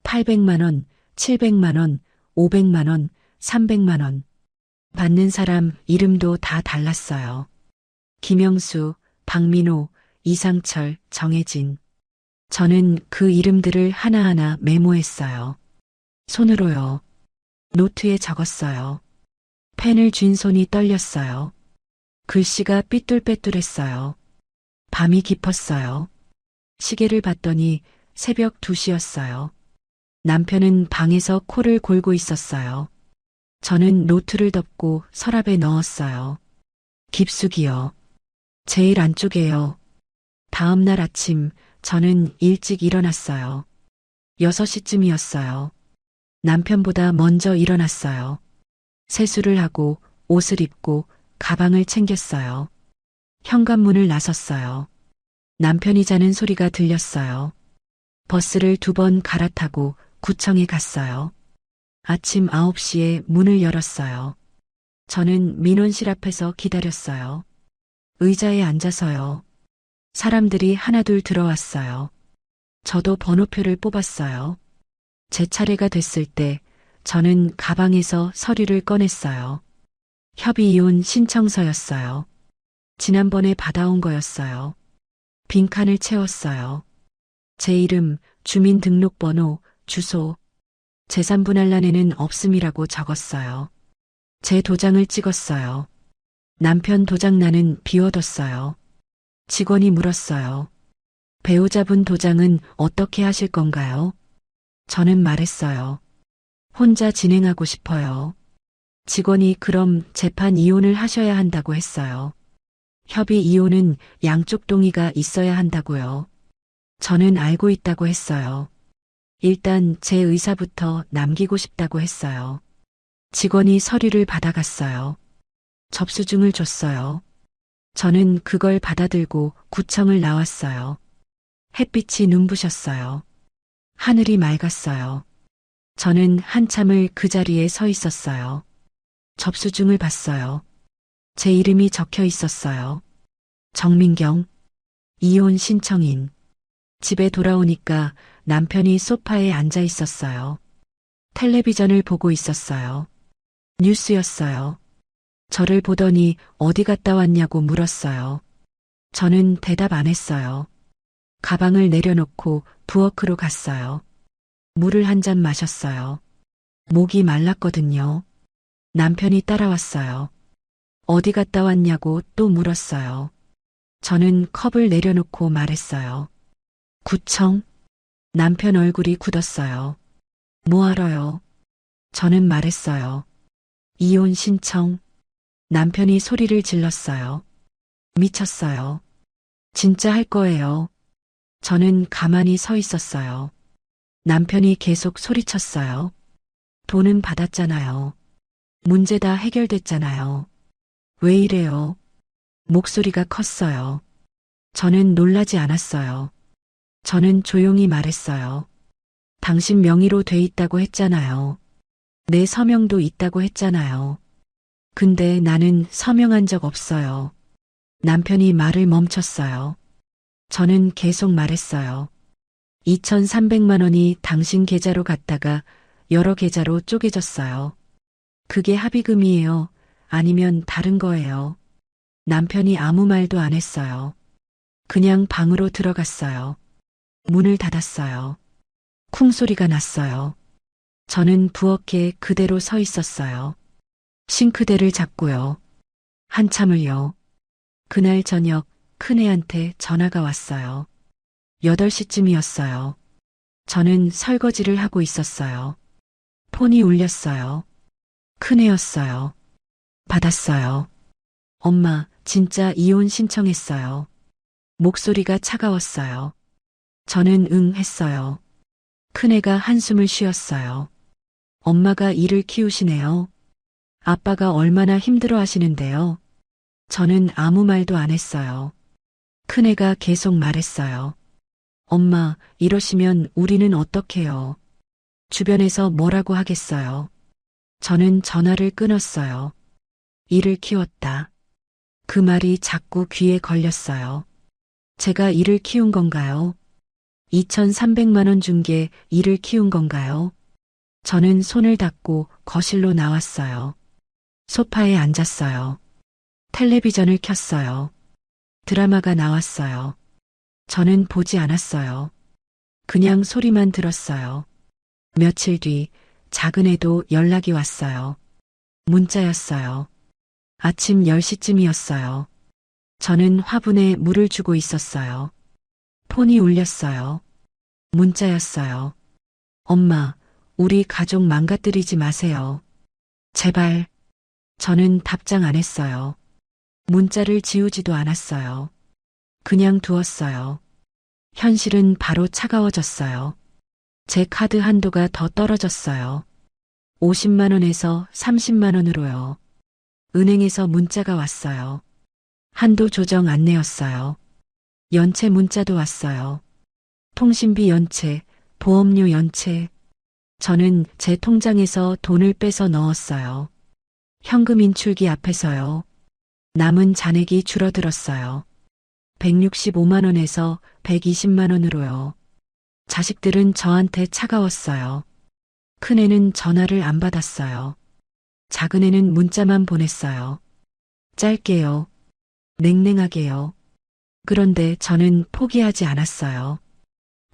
800만 원, 700만 원, 500만 원, 300만 원. 받는 사람 이름도 다 달랐어요. 김영수, 박민호, 이상철, 정혜진. 저는 그 이름들을 하나하나 메모했어요. 손으로요. 노트에 적었어요. 펜을 쥔 손이 떨렸어요. 글씨가 삐뚤빼뚤했어요. 밤이 깊었어요. 시계를 봤더니 새벽 2시였어요. 남편은 방에서 코를 골고 있었어요. 저는 노트를 덮고 서랍에 넣었어요. 깊숙이요. 제일 안쪽에요. 다음 날 아침 저는 일찍 일어났어요. 6시쯤이었어요. 남편보다 먼저 일어났어요. 세수를 하고 옷을 입고 가방을 챙겼어요. 현관문을 나섰어요. 남편이 자는 소리가 들렸어요. 버스를 2번 갈아타고 구청에 갔어요. 아침 9시에 문을 열었어요. 저는 민원실 앞에서 기다렸어요. 의자에 앉아서요. 사람들이 하나둘 들어왔어요. 저도 번호표를 뽑았어요. 제 차례가 됐을 때 저는 가방에서 서류를 꺼냈어요. 협의이혼 신청서였어요. 지난번에 받아온 거였어요. 빈칸을 채웠어요. 제 이름, 주민등록번호, 주소, 재산분할란에는 없음이라고 적었어요. 제 도장을 찍었어요. 남편 도장란은 비워뒀어요. 직원이 물었어요. 배우자분 도장은 어떻게 하실 건가요? 저는 말했어요. 혼자 진행하고 싶어요. 직원이 그럼 재판 이혼을 하셔야 한다고 했어요. 협의 이혼은 양쪽 동의가 있어야 한다고요. 저는 알고 있다고 했어요. 일단 제 의사부터 남기고 싶다고 했어요. 직원이 서류를 받아갔어요. 접수증을 줬어요. 저는 그걸 받아들고 구청을 나왔어요. 햇빛이 눈부셨어요. 하늘이 맑았어요. 저는 한참을 그 자리에 서 있었어요. 접수증을 봤어요. 제 이름이 적혀 있었어요. 정민경, 이혼 신청인. 집에 돌아오니까 남편이 소파에 앉아 있었어요. 텔레비전을 보고 있었어요. 뉴스였어요. 저를 보더니 어디 갔다 왔냐고 물었어요. 저는 대답 안 했어요. 가방을 내려놓고 부엌으로 갔어요. 물을 한 잔 마셨어요. 목이 말랐거든요. 남편이 따라왔어요. 어디 갔다 왔냐고 또 물었어요. 저는 컵을 내려놓고 말했어요. 구청? 남편 얼굴이 굳었어요. 뭐하러요? 저는 말했어요. 이혼 신청. 남편이 소리를 질렀어요. 미쳤어요. 진짜 할 거예요. 저는 가만히 서 있었어요. 남편이 계속 소리쳤어요. 돈은 받았잖아요. 문제 다 해결됐잖아요. 왜 이래요? 목소리가 컸어요. 저는 놀라지 않았어요. 저는 조용히 말했어요. 당신 명의로 돼 있다고 했잖아요. 내 서명도 있다고 했잖아요. 근데 나는 서명한 적 없어요. 남편이 말을 멈췄어요. 저는 계속 말했어요. 2,300만 원이 당신 계좌로 갔다가 여러 계좌로 쪼개졌어요. 그게 합의금이에요? 아니면 다른 거예요? 남편이 아무 말도 안 했어요. 그냥 방으로 들어갔어요. 문을 닫았어요. 쿵 소리가 났어요. 저는 부엌에 그대로 서 있었어요. 싱크대를 잡고요. 한참을요. 그날 저녁 큰애한테 전화가 왔어요. 8시쯤이었어요. 저는 설거지를 하고 있었어요. 폰이 울렸어요. 큰애였어요. 받았어요. 엄마, 진짜 이혼 신청했어요. 목소리가 차가웠어요. 저는 응 했어요. 큰애가 한숨을 쉬었어요. 엄마가 일을 키우시네요. 아빠가 얼마나 힘들어 하시는데요. 저는 아무 말도 안 했어요. 큰애가 계속 말했어요. 엄마, 이러시면 우리는 어떡해요? 주변에서 뭐라고 하겠어요? 저는 전화를 끊었어요. 일을 키웠다. 그 말이 자꾸 귀에 걸렸어요. 제가 일을 키운 건가요? 2,300만 원 준 게 일을 키운 건가요? 저는 손을 닦고 거실로 나왔어요. 소파에 앉았어요. 텔레비전을 켰어요. 드라마가 나왔어요. 저는 보지 않았어요. 그냥 소리만 들었어요. 며칠 뒤 작은 애도 연락이 왔어요. 문자였어요. 아침 10시쯤이었어요. 저는 화분에 물을 주고 있었어요. 폰이 울렸어요. 문자였어요. 엄마, 우리 가족 망가뜨리지 마세요. 제발. 저는 답장 안 했어요. 문자를 지우지도 않았어요. 그냥 두었어요. 현실은 바로 차가워졌어요. 제 카드 한도가 더 떨어졌어요. 50만 원에서 30만 원으로요. 은행에서 문자가 왔어요. 한도 조정 안내였어요. 연체 문자도 왔어요. 통신비 연체, 보험료 연체. 저는 제 통장에서 돈을 빼서 넣었어요. 현금 인출기 앞에서요. 남은 잔액이 줄어들었어요. 165만 원에서 120만 원으로요. 자식들은 저한테 차가웠어요. 큰애는 전화를 안 받았어요. 작은애는 문자만 보냈어요. 짧게요. 냉랭하게요. 그런데 저는 포기하지 않았어요.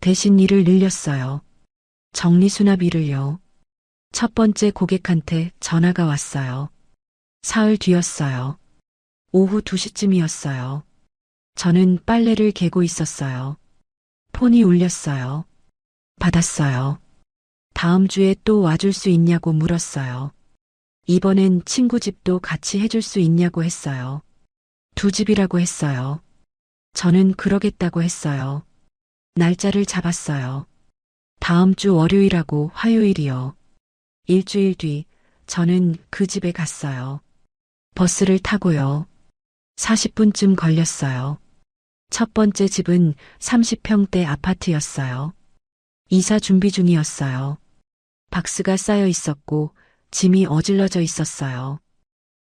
대신 일을 늘렸어요. 정리수납 일을요. 첫 번째 고객한테 전화가 왔어요. 사흘 뒤였어요. 오후 2시쯤이었어요. 저는 빨래를 개고 있었어요. 폰이 울렸어요. 받았어요. 다음 주에 또 와줄 수 있냐고 물었어요. 이번엔 친구 집도 같이 해줄 수 있냐고 했어요. 2집이라고 했어요. 저는 그러겠다고 했어요. 날짜를 잡았어요. 다음 주 월요일하고 화요일이요. 일주일 뒤 저는 그 집에 갔어요. 버스를 타고요. 40분쯤 걸렸어요. 첫 번째 집은 30평대 아파트였어요. 이사 준비 중이었어요. 박스가 쌓여 있었고 짐이 어질러져 있었어요.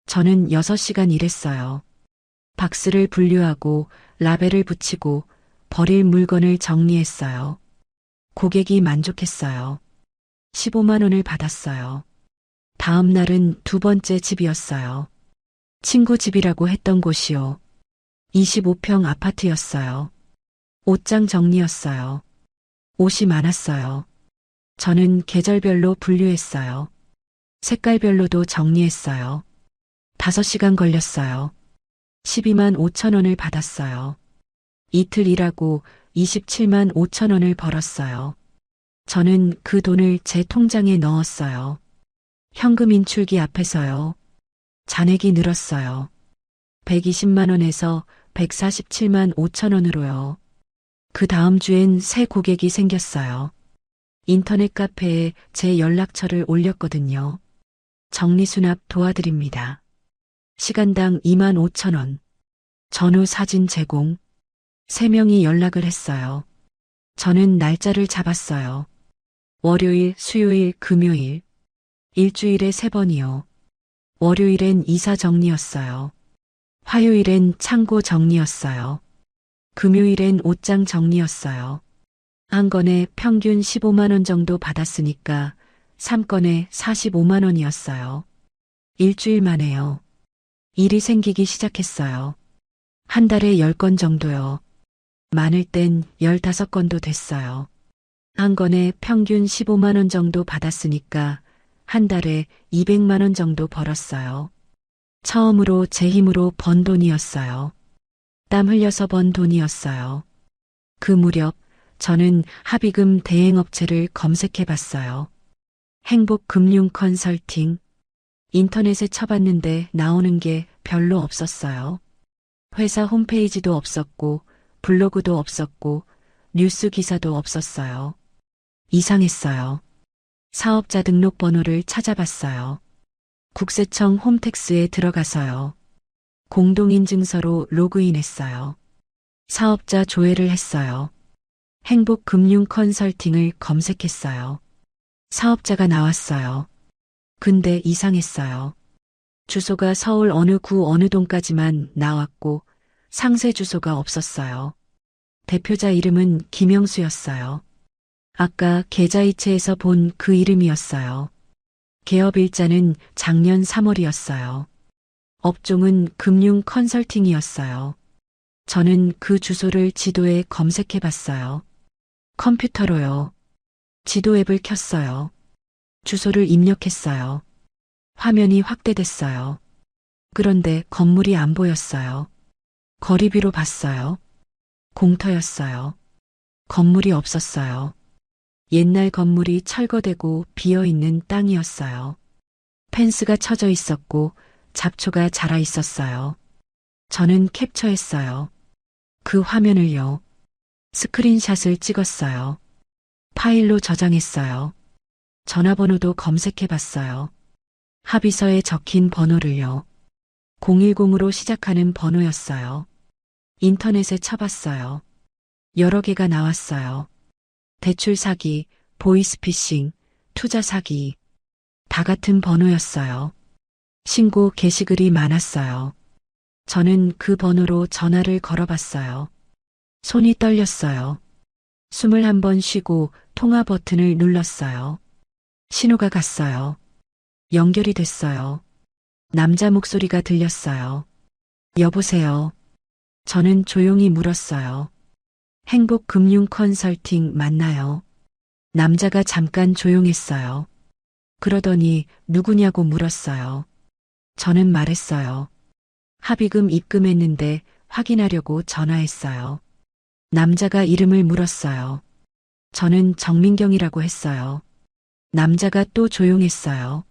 저는 6시간 일했어요. 박스를 분류하고 라벨을 붙이고 버릴 물건을 정리했어요. 고객이 만족했어요. 15만 원을 받았어요. 다음 날은 두 번째 집이었어요. 친구 집이라고 했던 곳이요. 25평 아파트였어요. 옷장 정리였어요. 옷이 많았어요. 저는 계절별로 분류했어요. 색깔별로도 정리했어요. 5시간 걸렸어요. 12만 5천 원을 받았어요. 이틀 일하고 27만 5천 원을 벌었어요. 저는 그 돈을 제 통장에 넣었어요. 현금 인출기 앞에서요. 잔액이 늘었어요. 120만 원에서 147만 5천 원으로요. 그 다음 주엔 새 고객이 생겼어요. 인터넷 카페에 제 연락처를 올렸거든요. 정리수납 도와드립니다. 시간당 2만 5천 원. 전후 사진 제공. 3명이 연락을 했어요. 저는 날짜를 잡았어요. 월요일, 수요일, 금요일. 일주일에 3번이요. 월요일엔 이사 정리였어요. 화요일엔 창고 정리였어요. 금요일엔 옷장 정리였어요. 한 건에 평균 15만 원 정도 받았으니까 3건에 45만 원이었어요. 일주일 만에요. 일이 생기기 시작했어요. 한 달에 10건 정도요. 많을 땐 15건도 됐어요. 한 건에 평균 15만 원 정도 받았으니까 한 달에 200만 원 정도 벌었어요. 처음으로 제 힘으로 번 돈이었어요. 땀 흘려서 번 돈이었어요. 그 무렵 저는 합의금 대행업체를 검색해 봤어요. 행복금융 컨설팅, 인터넷에 쳐봤는데 나오는 게 별로 없었어요. 회사 홈페이지도 없었고, 블로그도 없었고, 뉴스 기사도 없었어요. 이상했어요. 사업자 등록번호를 찾아봤어요. 국세청 홈택스에 들어가서요. 공동인증서로 로그인했어요. 사업자 조회를 했어요. 행복금융 컨설팅을 검색했어요. 사업자가 나왔어요. 근데 이상했어요. 주소가 서울 어느 구 어느 동까지만 나왔고 상세 주소가 없었어요. 대표자 이름은 김영수였어요. 아까 계좌이체에서 본 그 이름이었어요. 개업일자는 작년 3월이었어요. 업종은 금융 컨설팅이었어요. 저는 그 주소를 지도에 검색해 봤어요. 컴퓨터로요. 지도 앱을 켰어요. 주소를 입력했어요. 화면이 확대됐어요. 그런데 건물이 안 보였어요. 거리비로 봤어요. 공터였어요. 건물이 없었어요. 옛날 건물이 철거되고 비어있는 땅이었어요. 펜스가 쳐져 있었고 잡초가 자라 있었어요. 저는 캡처했어요. 그 화면을요. 스크린샷을 찍었어요. 파일로 저장했어요. 전화번호도 검색해 봤어요. 합의서에 적힌 번호를요. 010으로 시작하는 번호였어요. 인터넷에 쳐봤어요. 여러 개가 나왔어요. 대출 사기, 보이스피싱, 투자 사기. 다 같은 번호였어요. 신고 게시글이 많았어요. 저는 그 번호로 전화를 걸어봤어요. 손이 떨렸어요. 숨을 한 번 쉬고 통화 버튼을 눌렀어요. 신호가 갔어요. 연결이 됐어요. 남자 목소리가 들렸어요. 여보세요. 저는 조용히 물었어요. 행복금융 컨설팅 맞나요? 남자가 잠깐 조용했어요. 그러더니 누구냐고 물었어요. 저는 말했어요. 합의금 입금했는데 확인하려고 전화했어요. 남자가 이름을 물었어요. 저는 정민경이라고 했어요. 남자가 또 조용했어요.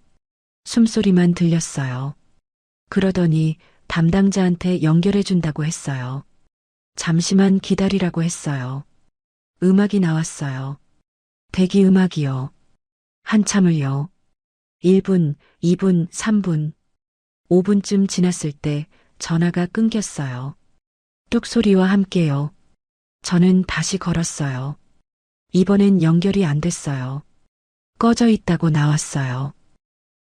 숨소리만 들렸어요. 그러더니 담당자한테 연결해준다고 했어요. 잠시만 기다리라고 했어요. 음악이 나왔어요. 대기 음악이요. 한참을요. 1분, 2분, 3분, 5분쯤 지났을 때 전화가 끊겼어요. 뚝 소리와 함께요. 저는 다시 걸었어요. 이번엔 연결이 안 됐어요. 꺼져 있다고 나왔어요.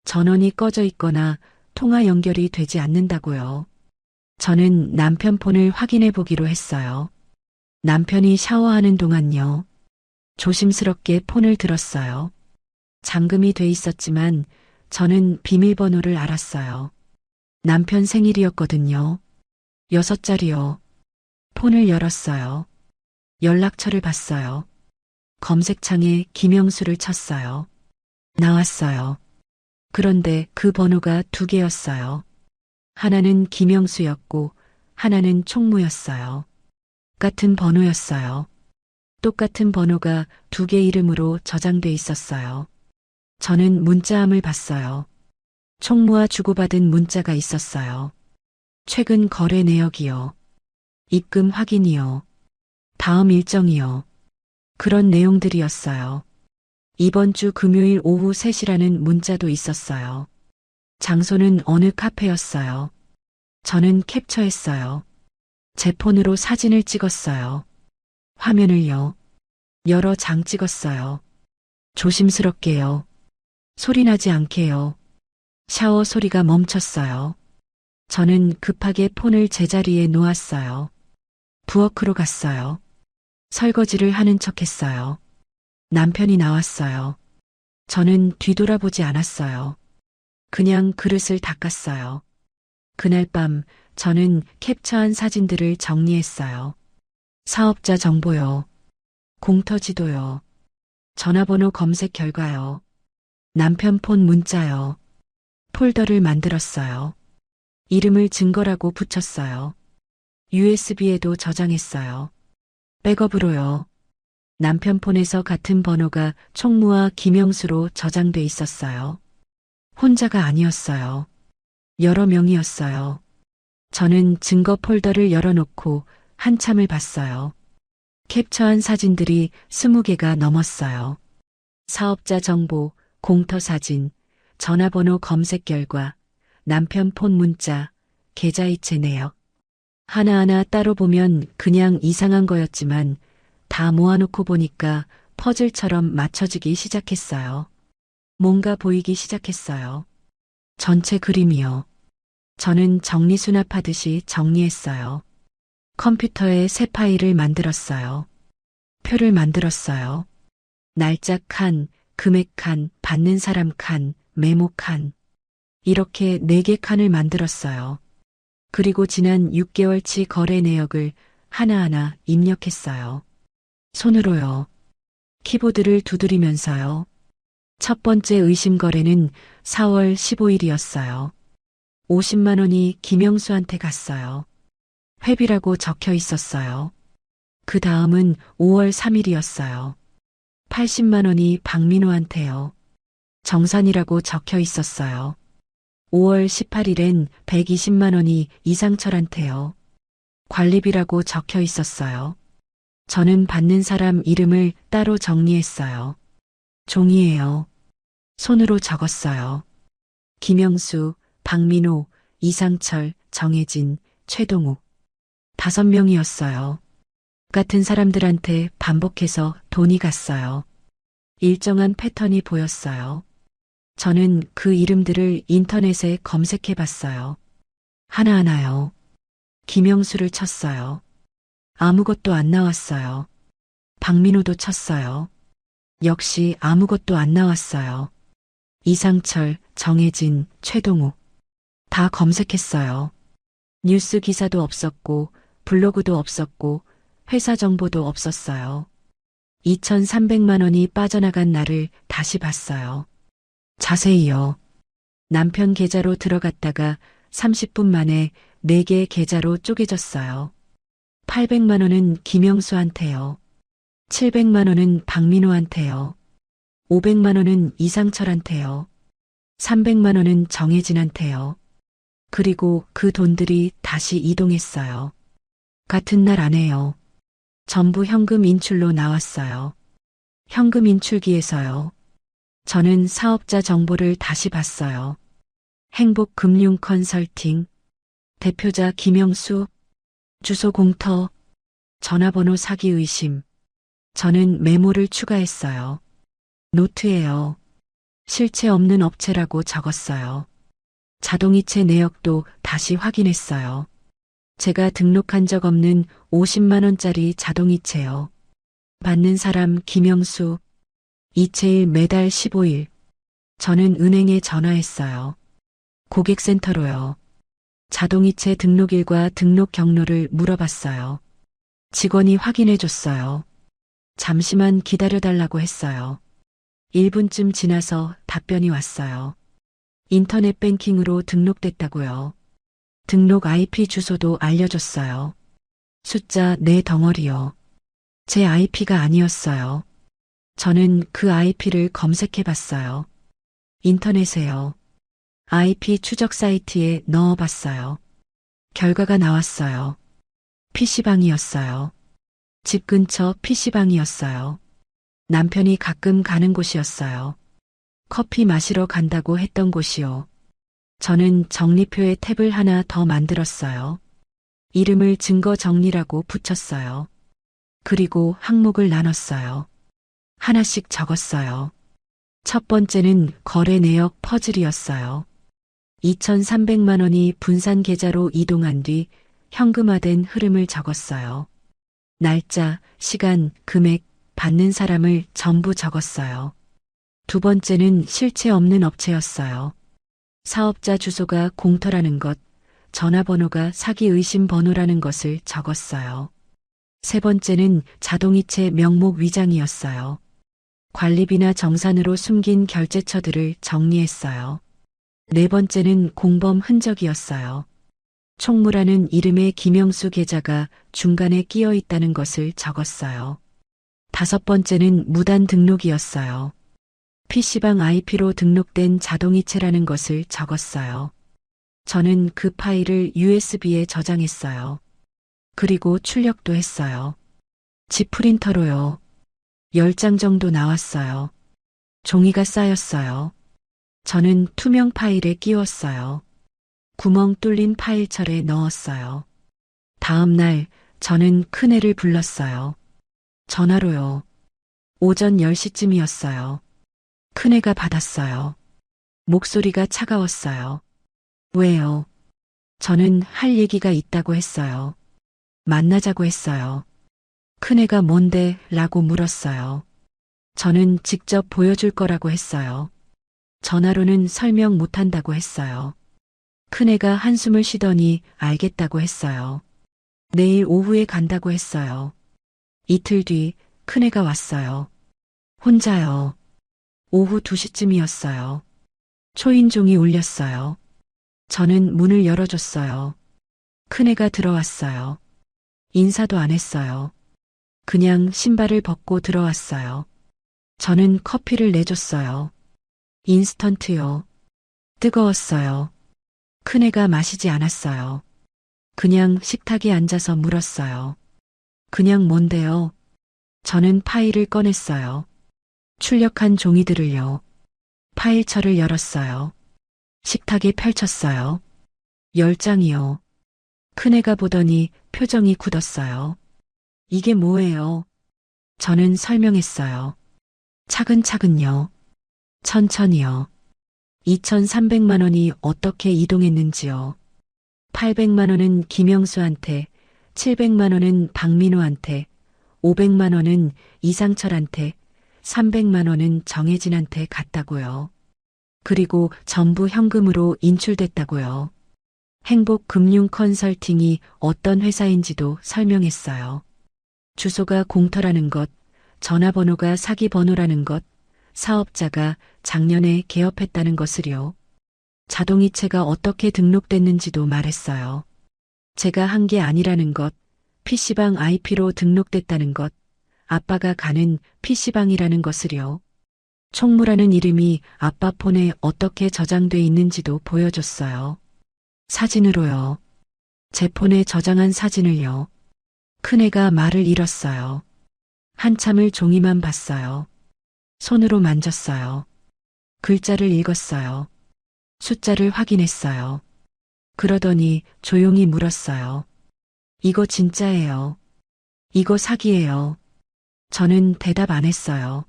전원이 꺼져 있거나 통화 연결이 되지 않는다고요. 저는 남편 폰을 확인해 보기로 했어요. 남편이 샤워하는 동안요. 조심스럽게 폰을 들었어요. 잠금이 돼 있었지만 저는 비밀번호를 알았어요. 남편 생일이었거든요. 6자리요. 폰을 열었어요. 연락처를 봤어요. 검색창에 김영수를 쳤어요. 나왔어요. 그런데 그 번호가 2개였어요. 하나는 김영수였고 하나는 총무였어요. 같은 번호였어요. 똑같은 번호가 2개 이름으로 저장돼 있었어요. 저는 문자함을 봤어요. 총무와 주고받은 문자가 있었어요. 최근 거래 내역이요. 입금 확인이요. 다음 일정이요. 그런 내용들이었어요. 이번 주 금요일 오후 3시라는 문자도 있었어요. 장소는 어느 카페였어요. 저는 캡처했어요. 제 폰으로 사진을 찍었어요. 화면을요. 여러 장 찍었어요. 조심스럽게요. 소리나지 않게요. 샤워 소리가 멈췄어요. 저는 급하게 폰을 제자리에 놓았어요. 부엌으로 갔어요. 설거지를 하는 척 했어요. 남편이 나왔어요. 저는 뒤돌아보지 않았어요. 그냥 그릇을 닦았어요. 그날 밤 저는 캡처한 사진들을 정리했어요. 사업자 정보요. 공터 지도요. 전화번호 검색 결과요. 남편 폰 문자요. 폴더를 만들었어요. 이름을 증거라고 붙였어요. USB에도 저장했어요. 백업으로요. 남편 폰에서 같은 번호가 총무와 김영수로 저장돼 있었어요. 혼자가 아니었어요. 여러 명이었어요. 저는 증거 폴더를 열어놓고 한참을 봤어요. 캡처한 사진들이 20개가 넘었어요. 사업자 정보, 공터 사진, 전화번호 검색 결과, 남편 폰 문자, 계좌이체 내역. 하나하나 따로 보면 그냥 이상한 거였지만 다 모아놓고 보니까 퍼즐처럼 맞춰지기 시작했어요. 뭔가 보이기 시작했어요. 전체 그림이요. 저는 정리수납하듯이 정리했어요. 컴퓨터에 새 파일을 만들었어요. 표를 만들었어요. 날짜 칸, 금액 칸, 받는 사람 칸, 메모 칸. 이렇게 4개 칸을 만들었어요. 그리고 지난 6개월치 거래 내역을 하나하나 입력했어요. 손으로요. 키보드를 두드리면서요. 첫 번째 의심 거래는 4월 15일이었어요. 50만 원이 김영수한테 갔어요. 회비라고 적혀 있었어요. 그 다음은 5월 3일이었어요. 80만 원이 박민호한테요. 정산이라고 적혀 있었어요. 5월 18일엔 120만 원이 이상철한테요. 관리비라고 적혀 있었어요. 저는 받는 사람 이름을 따로 정리했어요. 종이에요. 손으로 적었어요. 김영수, 박민호, 이상철, 정혜진, 최동욱. 5명이었어요. 같은 사람들한테 반복해서 돈이 갔어요. 일정한 패턴이 보였어요. 저는 그 이름들을 인터넷에 검색해 봤어요. 하나하나요. 김영수를 쳤어요. 아무것도 안 나왔어요. 박민호도 쳤어요. 역시 아무것도 안 나왔어요. 이상철, 정혜진, 최동욱. 다 검색했어요. 뉴스 기사도 없었고, 블로그도 없었고, 회사 정보도 없었어요. 2,300만 원이 빠져나간 날을 다시 봤어요. 자세히요. 남편 계좌로 들어갔다가 30분 만에 4개의 계좌로 쪼개졌어요. 800만 원은 김영수한테요. 700만 원은 박민호한테요. 500만 원은 이상철한테요. 300만 원은 정혜진한테요. 그리고 그 돈들이 다시 이동했어요. 같은 날 안에요. 전부 현금 인출로 나왔어요. 현금 인출기에서요. 저는 사업자 정보를 다시 봤어요. 행복금융 컨설팅, 대표자 김영수, 주소 공터, 전화번호 사기 의심. 저는 메모를 추가했어요. 노트에요. 실체 없는 업체라고 적었어요. 자동이체 내역도 다시 확인했어요. 제가 등록한 적 없는 50만 원짜리 자동이체요. 받는 사람 김영수. 이체일 매달 15일. 저는 은행에 전화했어요. 고객센터로요. 자동이체 등록일과 등록 경로를 물어봤어요. 직원이 확인해 줬어요. 잠시만 기다려달라고 했어요. 1분쯤 지나서 답변이 왔어요. 인터넷 뱅킹으로 등록됐다고요. 등록 IP 주소도 알려줬어요. 숫자 4 덩어리요. 제 IP가 아니었어요. 저는 그 IP를 검색해 봤어요. 인터넷에요. IP 추적 사이트에 넣어봤어요. 결과가 나왔어요. PC방이었어요. 집 근처 PC방이었어요. 남편이 가끔 가는 곳이었어요. 커피 마시러 간다고 했던 곳이요. 저는 정리표에 탭을 하나 더 만들었어요. 이름을 증거 정리라고 붙였어요. 그리고 항목을 나눴어요. 하나씩 적었어요. 첫 번째는 거래 내역 퍼즐이었어요. 2,300만 원이 분산 계좌로 이동한 뒤 현금화된 흐름을 적었어요. 날짜, 시간, 금액, 받는 사람을 전부 적었어요. 두 번째는 실체 없는 업체였어요. 사업자 주소가 공터라는 것, 전화번호가 사기 의심 번호라는 것을 적었어요. 세 번째는 자동이체 명목 위장이었어요. 관리비나 정산으로 숨긴 결제처들을 정리했어요. 네 번째는 공범 흔적이었어요. 총무라는 이름의 김영수 계좌가 중간에 끼어 있다는 것을 적었어요. 다섯 번째는 무단 등록이었어요. PC방 IP로 등록된 자동이체라는 것을 적었어요. 저는 그 파일을 USB에 저장했어요. 그리고 출력도 했어요. 집 프린터로요. 10장 정도 나왔어요. 종이가 쌓였어요. 저는 투명 파일에 끼웠어요. 구멍 뚫린 파일철에 넣었어요. 다음 날 저는 큰애를 불렀어요. 전화로요. 오전 10시쯤이었어요. 큰애가 받았어요. 목소리가 차가웠어요. 왜요? 저는 할 얘기가 있다고 했어요. 만나자고 했어요. 큰애가 뭔데? 라고 물었어요. 저는 직접 보여줄 거라고 했어요. 전화로는 설명 못한다고 했어요. 큰애가 한숨을 쉬더니 알겠다고 했어요. 내일 오후에 간다고 했어요. 이틀 뒤 큰애가 왔어요. 혼자요. 오후 2시쯤이었어요. 초인종이 울렸어요. 저는 문을 열어줬어요. 큰애가 들어왔어요. 인사도 안 했어요. 그냥 신발을 벗고 들어왔어요. 저는 커피를 내줬어요. 인스턴트요. 뜨거웠어요. 큰애가 마시지 않았어요. 그냥 식탁에 앉아서 물었어요. 그냥 뭔데요? 저는 파일을 꺼냈어요. 출력한 종이들을요. 파일철을 열었어요. 식탁에 펼쳤어요. 10장이요. 큰애가 보더니 표정이 굳었어요. 이게 뭐예요? 저는 설명했어요. 차근차근요. 천천히요. 2,300만 원이 어떻게 이동했는지요. 800만 원은 김영수한테, 700만 원은 박민호한테, 500만 원은 이상철한테, 300만 원은 정혜진한테 갔다고요. 그리고 전부 현금으로 인출됐다고요. 행복금융 컨설팅이 어떤 회사인지도 설명했어요. 주소가 공터라는 것, 전화번호가 사기 번호라는 것, 사업자가 작년에 개업했다는 것을요. 자동이체가 어떻게 등록됐는지도 말했어요. 제가 한 게 아니라는 것, PC방 IP로 등록됐다는 것, 아빠가 가는 PC방이라는 것을요. 총무라는 이름이 아빠 폰에 어떻게 저장돼 있는지도 보여줬어요. 사진으로요. 제 폰에 저장한 사진을요. 큰애가 말을 잃었어요. 한참을 종이만 봤어요. 손으로 만졌어요. 글자를 읽었어요. 숫자를 확인했어요. 그러더니 조용히 물었어요. 이거 진짜예요. 이거 사기예요. 저는 대답 안 했어요.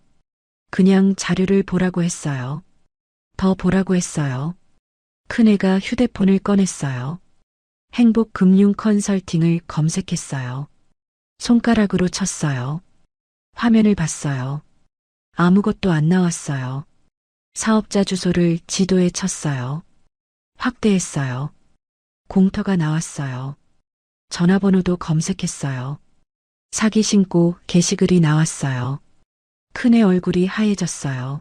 그냥 자료를 보라고 했어요. 더 보라고 했어요. 큰애가 휴대폰을 꺼냈어요. 행복금융 컨설팅을 검색했어요. 손가락으로 쳤어요. 화면을 봤어요. 아무것도 안 나왔어요. 사업자 주소를 지도에 쳤어요. 확대했어요. 공터가 나왔어요. 전화번호도 검색했어요. 사기 신고 게시글이 나왔어요. 큰애 얼굴이 하얘졌어요.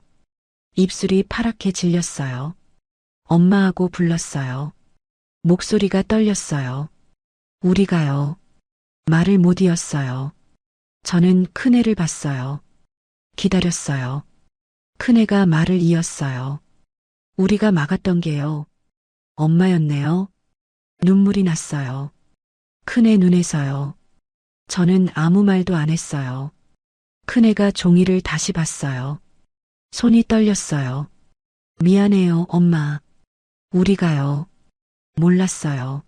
입술이 파랗게 질렸어요. 엄마하고 불렀어요. 목소리가 떨렸어요. 우리가요. 말을 못 이었어요. 저는 큰애를 봤어요. 기다렸어요. 큰애가 말을 이었어요. 우리가 막았던 게요. 엄마였네요. 눈물이 났어요. 큰애 눈에서요. 저는 아무 말도 안 했어요. 큰애가 종이를 다시 봤어요. 손이 떨렸어요. 미안해요, 엄마. 우리가요. 몰랐어요.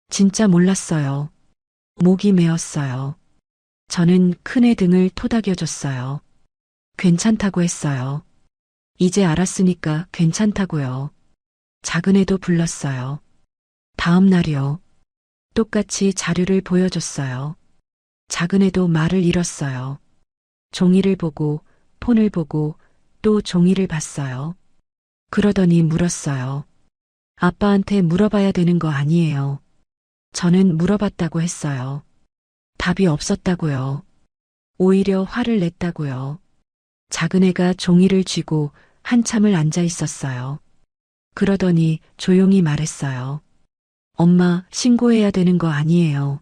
진짜 몰랐어요. 목이 메었어요. 저는 큰애 등을 토닥여줬어요. 괜찮다고 했어요. 이제 알았으니까 괜찮다고요. 작은애도 불렀어요. 다음 날이요. 똑같이 자료를 보여줬어요. 작은애도 말을 잃었어요. 종이를 보고 폰을 보고 또 종이를 봤어요. 그러더니 물었어요. 아빠한테 물어봐야 되는 거 아니에요. 저는 물어봤다고 했어요. 답이 없었다고요. 오히려 화를 냈다고요. 작은애가 종이를 쥐고 한참을 앉아 있었어요. 그러더니 조용히 말했어요. 엄마, 신고해야 되는 거 아니에요.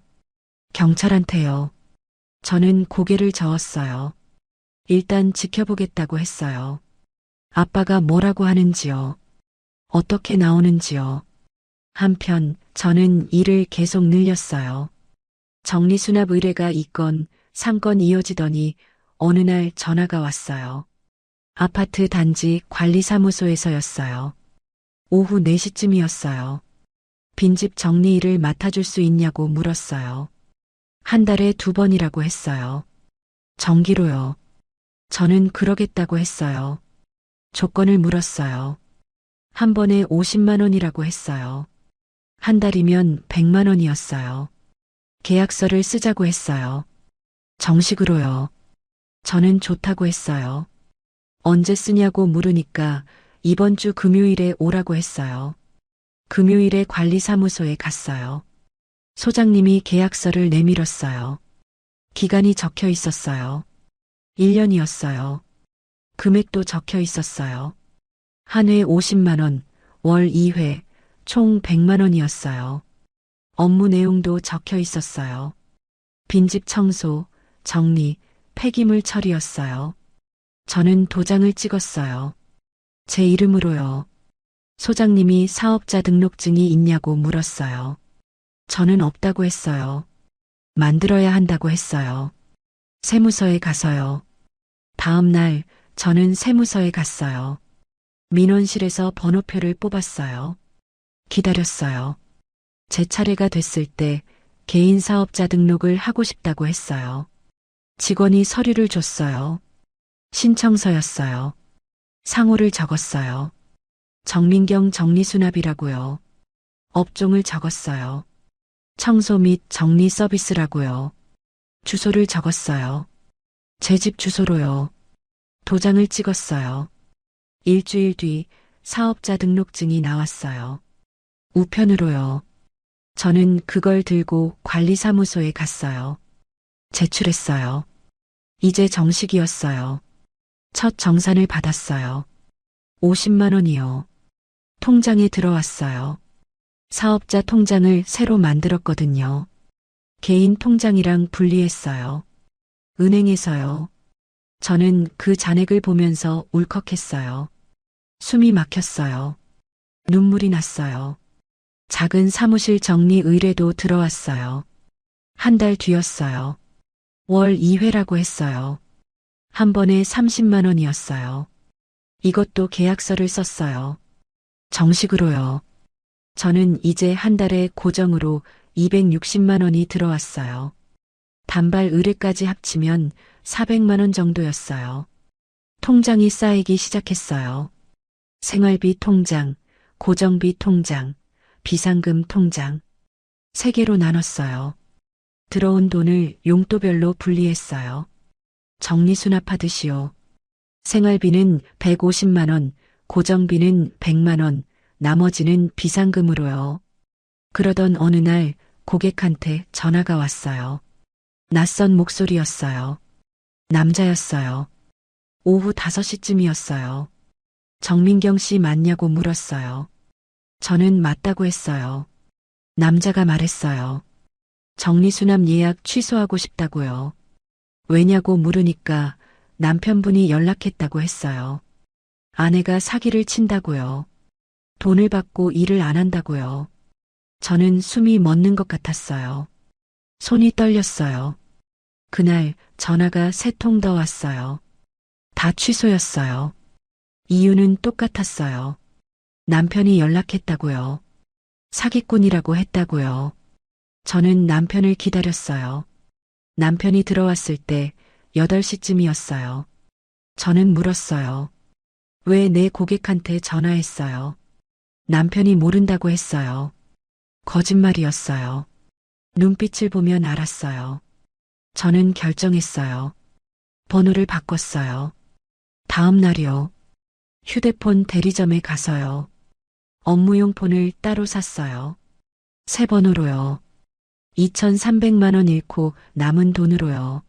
경찰한테요. 저는 고개를 저었어요. 일단 지켜보겠다고 했어요. 아빠가 뭐라고 하는지요. 어떻게 나오는지요. 한편 저는 일을 계속 늘렸어요. 정리수납 의뢰가 있건 상건 이어지더니 어느 날 전화가 왔어요. 아파트 단지 관리사무소에서였어요. 오후 4시쯤이었어요. 빈집 정리 일을 맡아줄 수 있냐고 물었어요. 한 달에 2번이라고 했어요. 정기로요. 저는 그러겠다고 했어요. 조건을 물었어요. 한 번에 50만 원이라고 했어요. 한 달이면 100만 원이었어요. 계약서를 쓰자고 했어요. 정식으로요. 저는 좋다고 했어요. 언제 쓰냐고 물으니까 이번 주 금요일에 오라고 했어요. 금요일에 관리사무소에 갔어요. 소장님이 계약서를 내밀었어요. 기간이 적혀 있었어요. 1년이었어요. 금액도 적혀 있었어요. 한 회 50만 원, 월 2회, 총 100만 원이었어요. 업무 내용도 적혀 있었어요. 빈집 청소, 정리, 폐기물 처리였어요. 저는 도장을 찍었어요. 제 이름으로요. 소장님이 사업자 등록증이 있냐고 물었어요. 저는 없다고 했어요. 만들어야 한다고 했어요. 세무서에 가서요. 다음 날 저는 세무서에 갔어요. 민원실에서 번호표를 뽑았어요. 기다렸어요. 제 차례가 됐을 때 개인 사업자 등록을 하고 싶다고 했어요. 직원이 서류를 줬어요. 신청서였어요. 상호를 적었어요. 정민경 정리수납이라고요. 업종을 적었어요. 청소 및 정리 서비스라고요. 주소를 적었어요. 제 집 주소로요. 도장을 찍었어요. 일주일 뒤 사업자 등록증이 나왔어요. 우편으로요. 저는 그걸 들고 관리사무소에 갔어요. 제출했어요. 이제 정식이었어요. 첫 정산을 받았어요. 50만 원이요. 통장에 들어왔어요. 사업자 통장을 새로 만들었거든요. 개인 통장이랑 분리했어요. 은행에서요. 저는 그 잔액을 보면서 울컥했어요. 숨이 막혔어요. 눈물이 났어요. 작은 사무실 정리 의뢰도 들어왔어요. 한 달 뒤였어요. 월 2회라고 했어요. 한 번에 30만 원이었어요. 이것도 계약서를 썼어요. 정식으로요. 저는 이제 한 달에 고정으로 260만 원이 들어왔어요. 단발 의뢰까지 합치면 400만 원 정도였어요. 통장이 쌓이기 시작했어요. 생활비 통장, 고정비 통장, 비상금 통장. 3개로 나눴어요. 들어온 돈을 용도별로 분리했어요. 정리수납하듯이요. 생활비는 150만 원, 고정비는 100만 원, 나머지는 비상금으로요. 그러던 어느 날 고객한테 전화가 왔어요. 낯선 목소리였어요. 남자였어요. 오후 5시쯤이었어요. 정민경 씨 맞냐고 물었어요. 저는 맞다고 했어요. 남자가 말했어요. 정리수납 예약 취소하고 싶다고요. 왜냐고 물으니까 남편분이 연락했다고 했어요. 아내가 사기를 친다고요. 돈을 받고 일을 안 한다고요. 저는 숨이 멎는 것 같았어요. 손이 떨렸어요. 그날 전화가 3통 더 왔어요. 다 취소였어요. 이유는 똑같았어요. 남편이 연락했다고요. 사기꾼이라고 했다고요. 저는 남편을 기다렸어요. 남편이 들어왔을 때 8시쯤이었어요. 저는 물었어요. 왜 내 고객한테 전화했어요? 남편이 모른다고 했어요. 거짓말이었어요. 눈빛을 보면 알았어요. 저는 결정했어요. 번호를 바꿨어요. 다음 날이요. 휴대폰 대리점에 가서요. 업무용 폰을 따로 샀어요. 새 번호로요. 2,300만 원 잃고 남은 돈으로요.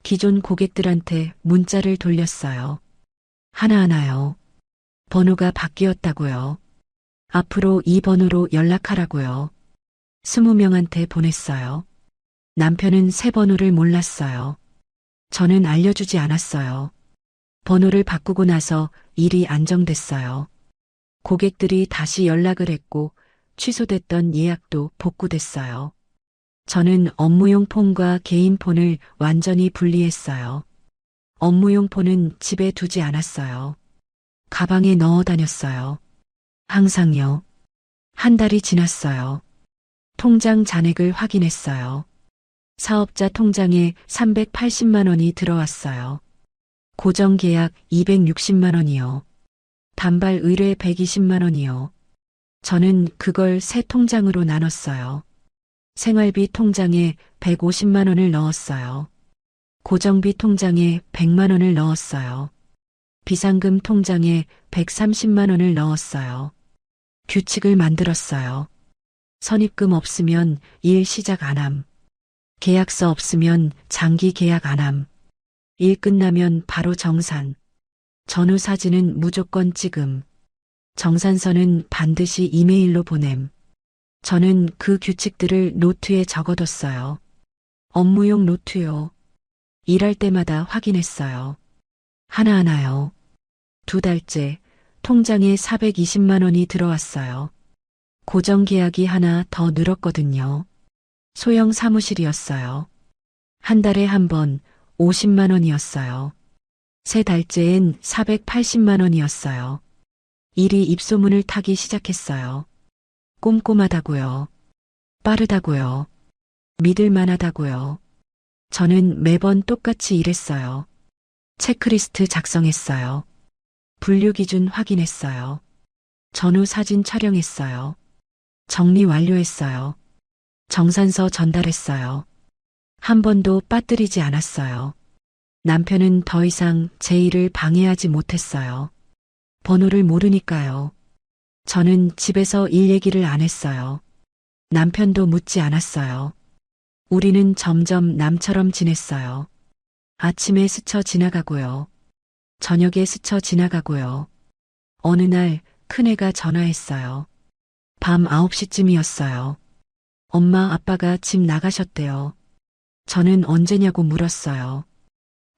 기존 고객들한테 문자를 돌렸어요. 하나하나요. 번호가 바뀌었다고요. 앞으로 이 번호로 연락하라고요. 20명한테 보냈어요. 남편은 새 번호를 몰랐어요. 저는 알려주지 않았어요. 번호를 바꾸고 나서 일이 안정됐어요. 고객들이 다시 연락을 했고 취소됐던 예약도 복구됐어요. 저는 업무용 폰과 개인 폰을 완전히 분리했어요. 업무용 폰은 집에 두지 않았어요. 가방에 넣어 다녔어요. 항상요. 한 달이 지났어요. 통장 잔액을 확인했어요. 사업자 통장에 380만 원이 들어왔어요. 고정계약 260만 원이요. 단발 의뢰 120만 원이요. 저는 그걸 세 통장으로 나눴어요. 생활비 통장에 150만 원을 넣었어요. 고정비 통장에 100만 원을 넣었어요. 비상금 통장에 130만 원을 넣었어요. 규칙을 만들었어요. 선입금 없으면 일 시작 안 함. 계약서 없으면 장기 계약 안 함. 일 끝나면 바로 정산. 전후 사진은 무조건 찍음. 정산서는 반드시 이메일로 보냄. 저는 그 규칙들을 노트에 적어뒀어요. 업무용 노트요. 일할 때마다 확인했어요. 하나하나요. 2달째 통장에 420만 원이 들어왔어요. 고정 계약이 하나 더 늘었거든요. 소형 사무실이었어요. 한 달에 한 번 50만 원이었어요. 3달째엔 480만 원이었어요. 일이 입소문을 타기 시작했어요. 꼼꼼하다고요. 빠르다고요. 믿을만하다고요. 저는 매번 똑같이 일했어요. 체크리스트 작성했어요. 분류 기준 확인했어요. 전후 사진 촬영했어요. 정리 완료했어요. 정산서 전달했어요. 한 번도 빠뜨리지 않았어요. 남편은 더 이상 제 일을 방해하지 못했어요. 번호를 모르니까요. 저는 집에서 일 얘기를 안 했어요. 남편도 묻지 않았어요. 우리는 점점 남처럼 지냈어요. 아침에 스쳐 지나가고요. 저녁에 스쳐 지나가고요. 어느 날 큰애가 전화했어요. 밤 9시쯤이었어요. 엄마 아빠가 집 나가셨대요. 저는 언제냐고 물었어요.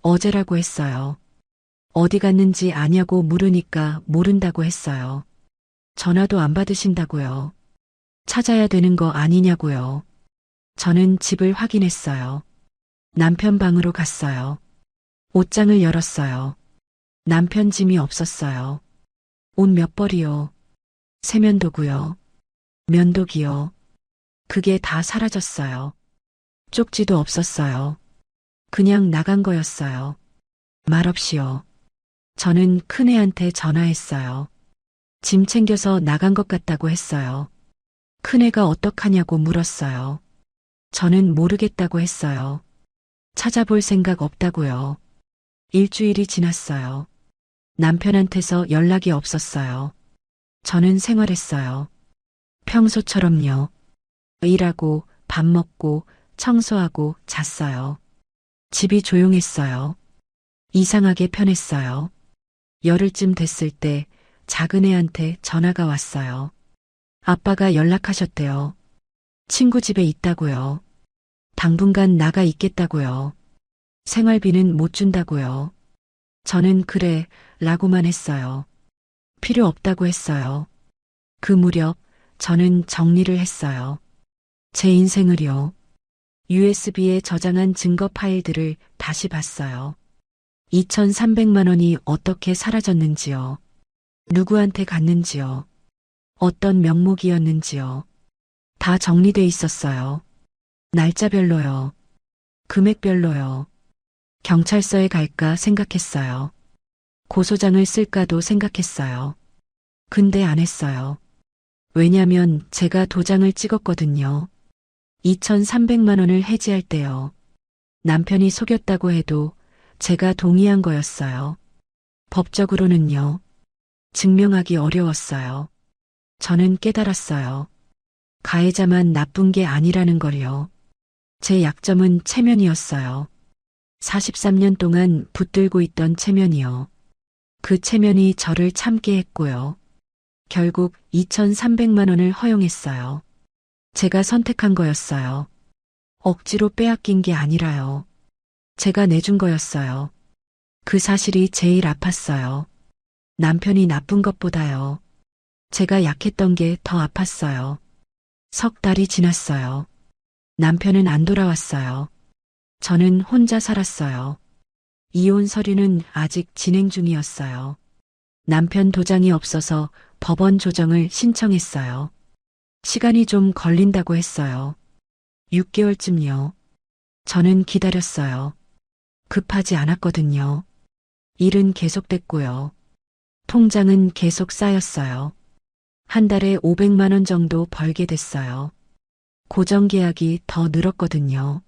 어제라고 했어요. 어디 갔는지 아냐고 물으니까 모른다고 했어요. 전화도 안 받으신다고요. 찾아야 되는 거 아니냐고요. 저는 집을 확인했어요. 남편 방으로 갔어요. 옷장을 열었어요. 남편 짐이 없었어요. 옷 몇 벌이요. 세면도구요. 면도기요. 그게 다 사라졌어요. 쪽지도 없었어요. 그냥 나간 거였어요. 말없이요. 저는 큰애한테 전화했어요. 짐 챙겨서 나간 것 같다고 했어요. 큰애가 어떡하냐고 물었어요. 저는 모르겠다고 했어요. 찾아볼 생각 없다고요. 일주일이 지났어요. 남편한테서 연락이 없었어요. 저는 생활했어요. 평소처럼요. 일하고 밥 먹고 청소하고 잤어요. 집이 조용했어요. 이상하게 편했어요. 열흘쯤 됐을 때 작은 애한테 전화가 왔어요. 아빠가 연락하셨대요. 친구 집에 있다고요. 당분간 나가 있겠다고요. 생활비는 못 준다고요. 저는 그래 라고만 했어요. 필요 없다고 했어요. 그 무렵 저는 정리를 했어요. 제 인생을요. USB에 저장한 증거 파일들을 다시 봤어요. 2,300만 원이 어떻게 사라졌는지요. 누구한테 갔는지요. 어떤 명목이었는지요. 다 정리돼 있었어요. 날짜별로요. 금액별로요. 경찰서에 갈까 생각했어요. 고소장을 쓸까도 생각했어요. 근데 안 했어요. 왜냐면 제가 도장을 찍었거든요. 2,300만 원을 해지할 때요. 남편이 속였다고 해도 제가 동의한 거였어요. 법적으로는요. 증명하기 어려웠어요. 저는 깨달았어요. 가해자만 나쁜 게 아니라는 걸요. 제 약점은 체면이었어요. 43년 동안 붙들고 있던 체면이요. 그 체면이 저를 참게 했고요. 결국 2,300만 원을 허용했어요. 제가 선택한 거였어요. 억지로 빼앗긴 게 아니라요. 제가 내준 거였어요. 그 사실이 제일 아팠어요. 남편이 나쁜 것보다요. 제가 약했던 게 더 아팠어요. 석 달이 지났어요. 남편은 안 돌아왔어요. 저는 혼자 살았어요. 이혼 서류는 아직 진행 중이었어요. 남편 도장이 없어서 법원 조정을 신청했어요. 시간이 좀 걸린다고 했어요. 6개월쯤요. 저는 기다렸어요. 급하지 않았거든요. 일은 계속됐고요. 통장은 계속 쌓였어요. 한 달에 500만 원 정도 벌게 됐어요. 고정계약이 더 늘었거든요.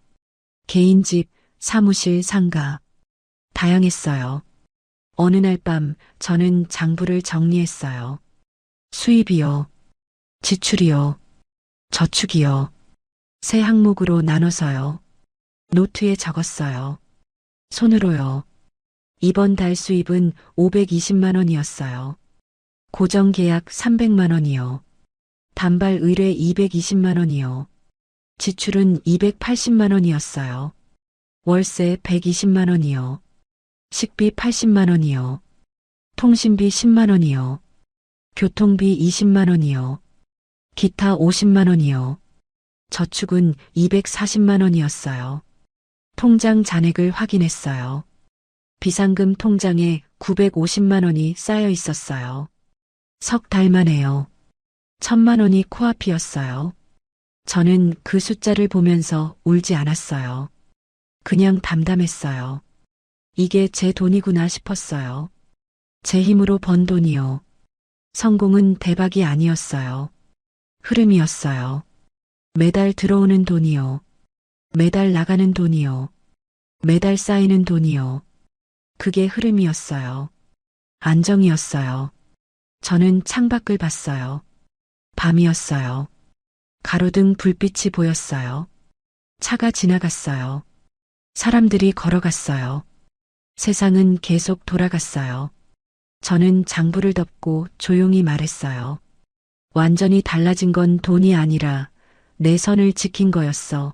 개인집, 사무실, 상가. 다양했어요. 어느 날 밤 저는 장부를 정리했어요. 수입이요. 지출이요. 저축이요. 세 항목으로 나눠서요. 노트에 적었어요. 손으로요. 이번 달 수입은 520만 원이었어요. 고정계약 300만 원이요. 단발 의뢰 220만 원이요. 지출은 280만 원이었어요. 월세 120만 원이요. 식비 80만 원이요. 통신비 10만 원이요. 교통비 20만 원이요. 기타 50만 원이요. 저축은 240만 원이었어요. 통장 잔액을 확인했어요. 비상금 통장에 950만 원이 쌓여 있었어요. 석 달 만에요. 1000만 원이 코앞이었어요. 저는 그 숫자를 보면서 울지 않았어요. 그냥 담담했어요. 이게 제 돈이구나 싶었어요. 제 힘으로 번 돈이요. 성공은 대박이 아니었어요. 흐름이었어요. 매달 들어오는 돈이요. 매달 나가는 돈이요. 매달 쌓이는 돈이요. 그게 흐름이었어요. 안정이었어요. 저는 창밖을 봤어요. 밤이었어요. 가로등 불빛이 보였어요. 차가 지나갔어요. 사람들이 걸어갔어요. 세상은 계속 돌아갔어요. 저는 장부를 덮고 조용히 말했어요. 완전히 달라진 건 돈이 아니라 내 선을 지킨 거였어.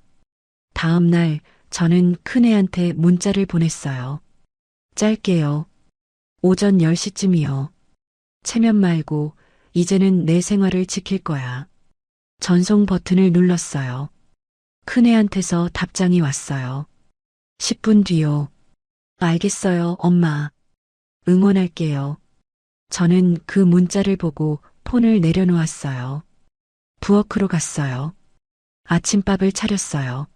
다음 날 저는 큰애한테 문자를 보냈어요. 짧게요. 오전 10시쯤이요. 체면 말고 이제는 내 생활을 지킬 거야. 전송 버튼을 눌렀어요. 큰애한테서 답장이 왔어요. 10분 뒤요. 알겠어요, 엄마. 응원할게요. 저는 그 문자를 보고 폰을 내려놓았어요. 부엌으로 갔어요. 아침밥을 차렸어요.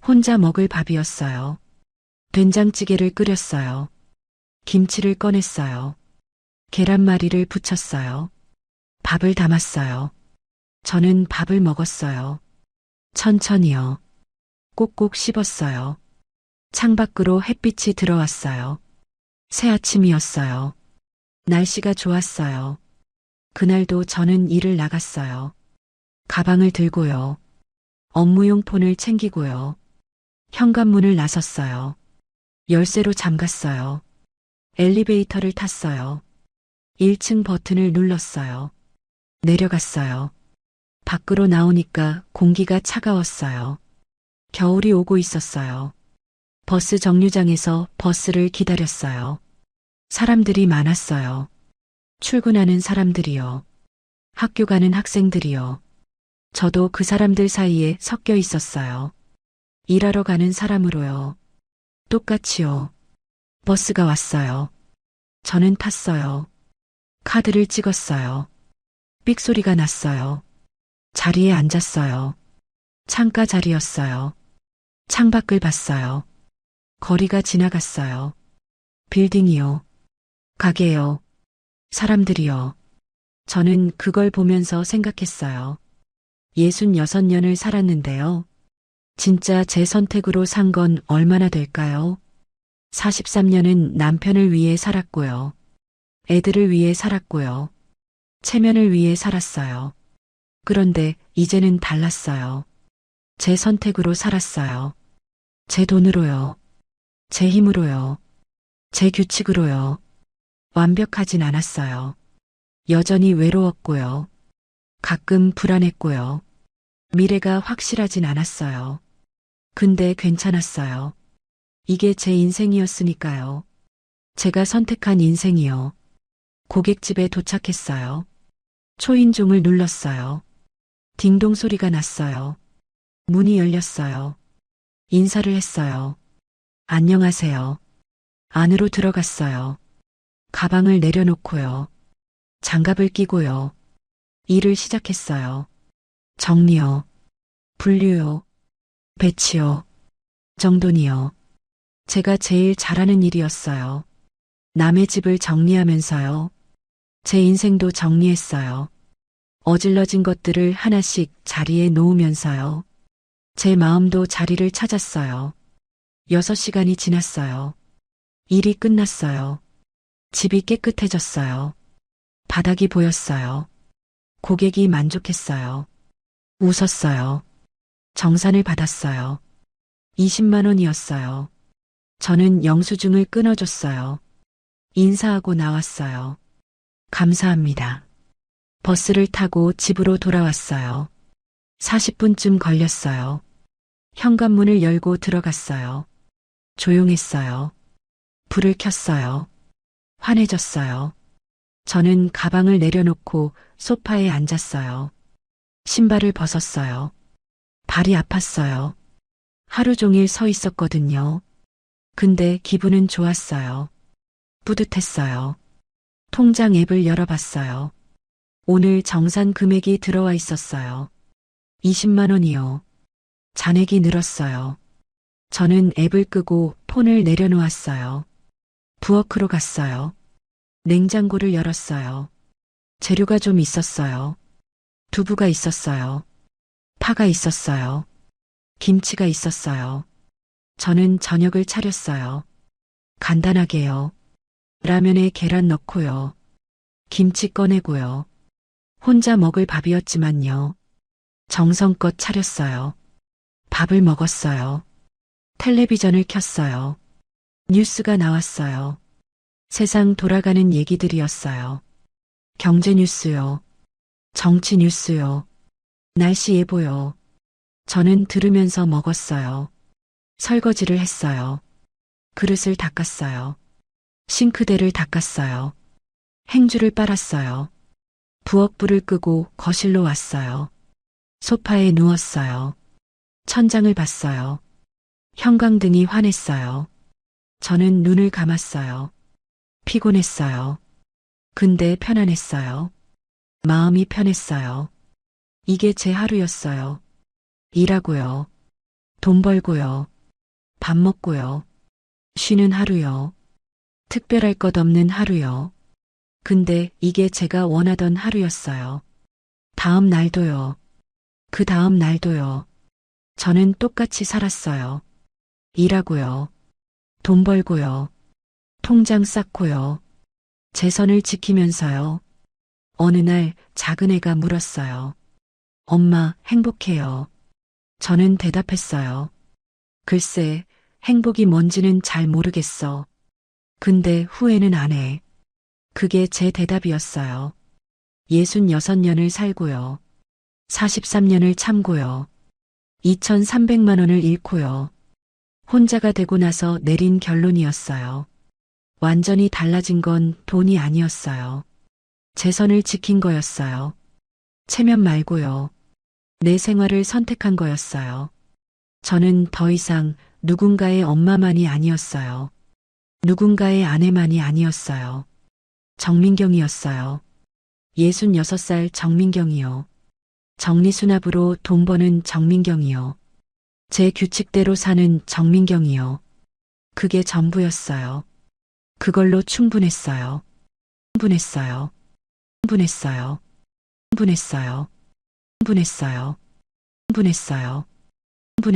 혼자 먹을 밥이었어요. 된장찌개를 끓였어요. 김치를 꺼냈어요. 계란말이를 부쳤어요. 밥을 담았어요. 저는 밥을 먹었어요. 천천히요. 꼭꼭 씹었어요. 창밖으로 햇빛이 들어왔어요. 새 아침이었어요. 날씨가 좋았어요. 그날도 저는 일을 나갔어요. 가방을 들고요. 업무용 폰을 챙기고요. 현관문을 나섰어요. 열쇠로 잠갔어요. 엘리베이터를 탔어요. 1층 버튼을 눌렀어요. 내려갔어요. 밖으로 나오니까 공기가 차가웠어요. 겨울이 오고 있었어요. 버스 정류장에서 버스를 기다렸어요. 사람들이 많았어요. 출근하는 사람들이요. 학교 가는 학생들이요. 저도 그 사람들 사이에 섞여 있었어요. 일하러 가는 사람으로요. 똑같이요. 버스가 왔어요. 저는 탔어요. 카드를 찍었어요. 삑소리가 났어요. 자리에 앉았어요. 창가 자리였어요. 창밖을 봤어요. 거리가 지나갔어요. 빌딩이요. 가게요. 사람들이요. 저는 그걸 보면서 생각했어요. 66년을 살았는데요. 진짜 제 선택으로 산 건 얼마나 될까요? 43년은 남편을 위해 살았고요. 애들을 위해 살았고요. 체면을 위해 살았어요. 그런데 이제는 달랐어요. 제 선택으로 살았어요. 제 돈으로요. 제 힘으로요. 제 규칙으로요. 완벽하진 않았어요. 여전히 외로웠고요. 가끔 불안했고요. 미래가 확실하진 않았어요. 근데 괜찮았어요. 이게 제 인생이었으니까요. 제가 선택한 인생이요. 고깃집에 도착했어요. 초인종을 눌렀어요. 딩동 소리가 났어요. 문이 열렸어요. 인사를 했어요. 안녕하세요. 안으로 들어갔어요. 가방을 내려놓고요. 장갑을 끼고요. 일을 시작했어요. 정리요. 분류요. 배치요. 정돈이요. 제가 제일 잘하는 일이었어요. 남의 집을 정리하면서요. 제 인생도 정리했어요. 어질러진 것들을 하나씩 자리에 놓으면서요. 제 마음도 자리를 찾았어요. 6시간이 지났어요. 일이 끝났어요. 집이 깨끗해졌어요. 바닥이 보였어요. 고객이 만족했어요. 웃었어요. 정산을 받았어요. 20만 원이었어요. 저는 영수증을 끊어줬어요. 인사하고 나왔어요. 감사합니다. 버스를 타고 집으로 돌아왔어요. 40분쯤 걸렸어요. 현관문을 열고 들어갔어요. 조용했어요. 불을 켰어요. 환해졌어요. 저는 가방을 내려놓고 소파에 앉았어요. 신발을 벗었어요. 발이 아팠어요. 하루 종일 서 있었거든요. 근데 기분은 좋았어요. 뿌듯했어요. 통장 앱을 열어봤어요. 오늘 정산 금액이 들어와 있었어요. 20만 원이요. 잔액이 늘었어요. 저는 앱을 끄고 폰을 내려놓았어요. 부엌으로 갔어요. 냉장고를 열었어요. 재료가 좀 있었어요. 두부가 있었어요. 파가 있었어요. 김치가 있었어요. 저는 저녁을 차렸어요. 간단하게요. 라면에 계란 넣고요. 김치 꺼내고요. 혼자 먹을 밥이었지만요. 정성껏 차렸어요. 밥을 먹었어요. 텔레비전을 켰어요. 뉴스가 나왔어요. 세상 돌아가는 얘기들이었어요. 경제 뉴스요. 정치 뉴스요. 날씨 예보요. 저는 들으면서 먹었어요. 설거지를 했어요. 그릇을 닦았어요. 싱크대를 닦았어요. 행주를 빨았어요. 부엌불을 끄고 거실로 왔어요. 소파에 누웠어요. 천장을 봤어요. 형광등이 환했어요. 저는 눈을 감았어요. 피곤했어요. 근데 편안했어요. 마음이 편했어요. 이게 제 하루였어요. 일하고요. 돈 벌고요. 밥 먹고요. 쉬는 하루요. 특별할 것 없는 하루요. 근데 이게 제가 원하던 하루였어요. 다음 날도요. 그 다음 날도요. 저는 똑같이 살았어요. 일하고요. 돈 벌고요. 통장 쌓고요. 제 선을 지키면서요. 어느 날 작은 애가 물었어요. 엄마, 행복해요. 저는 대답했어요. 글쎄, 행복이 뭔지는 잘 모르겠어. 근데 후회는 안 해. 그게 제 대답이었어요. 66년을 살고요. 43년을 참고요. 2,300만 원을 잃고요. 혼자가 되고 나서 내린 결론이었어요. 완전히 달라진 건 돈이 아니었어요. 제 선을 지킨 거였어요. 체면 말고요. 내 생활을 선택한 거였어요. 저는 더 이상 누군가의 엄마만이 아니었어요. 누군가의 아내만이 아니었어요. 정민경이었어요. 66살 정민경이요. 정리수납으로 돈 버는 정민경이요. 제 규칙대로 사는 정민경이요. 그게 전부였어요. 그걸로 충분했어요. 충분했어요. 충분했어요. 충분했어요. 충분했어요. 충분했어요.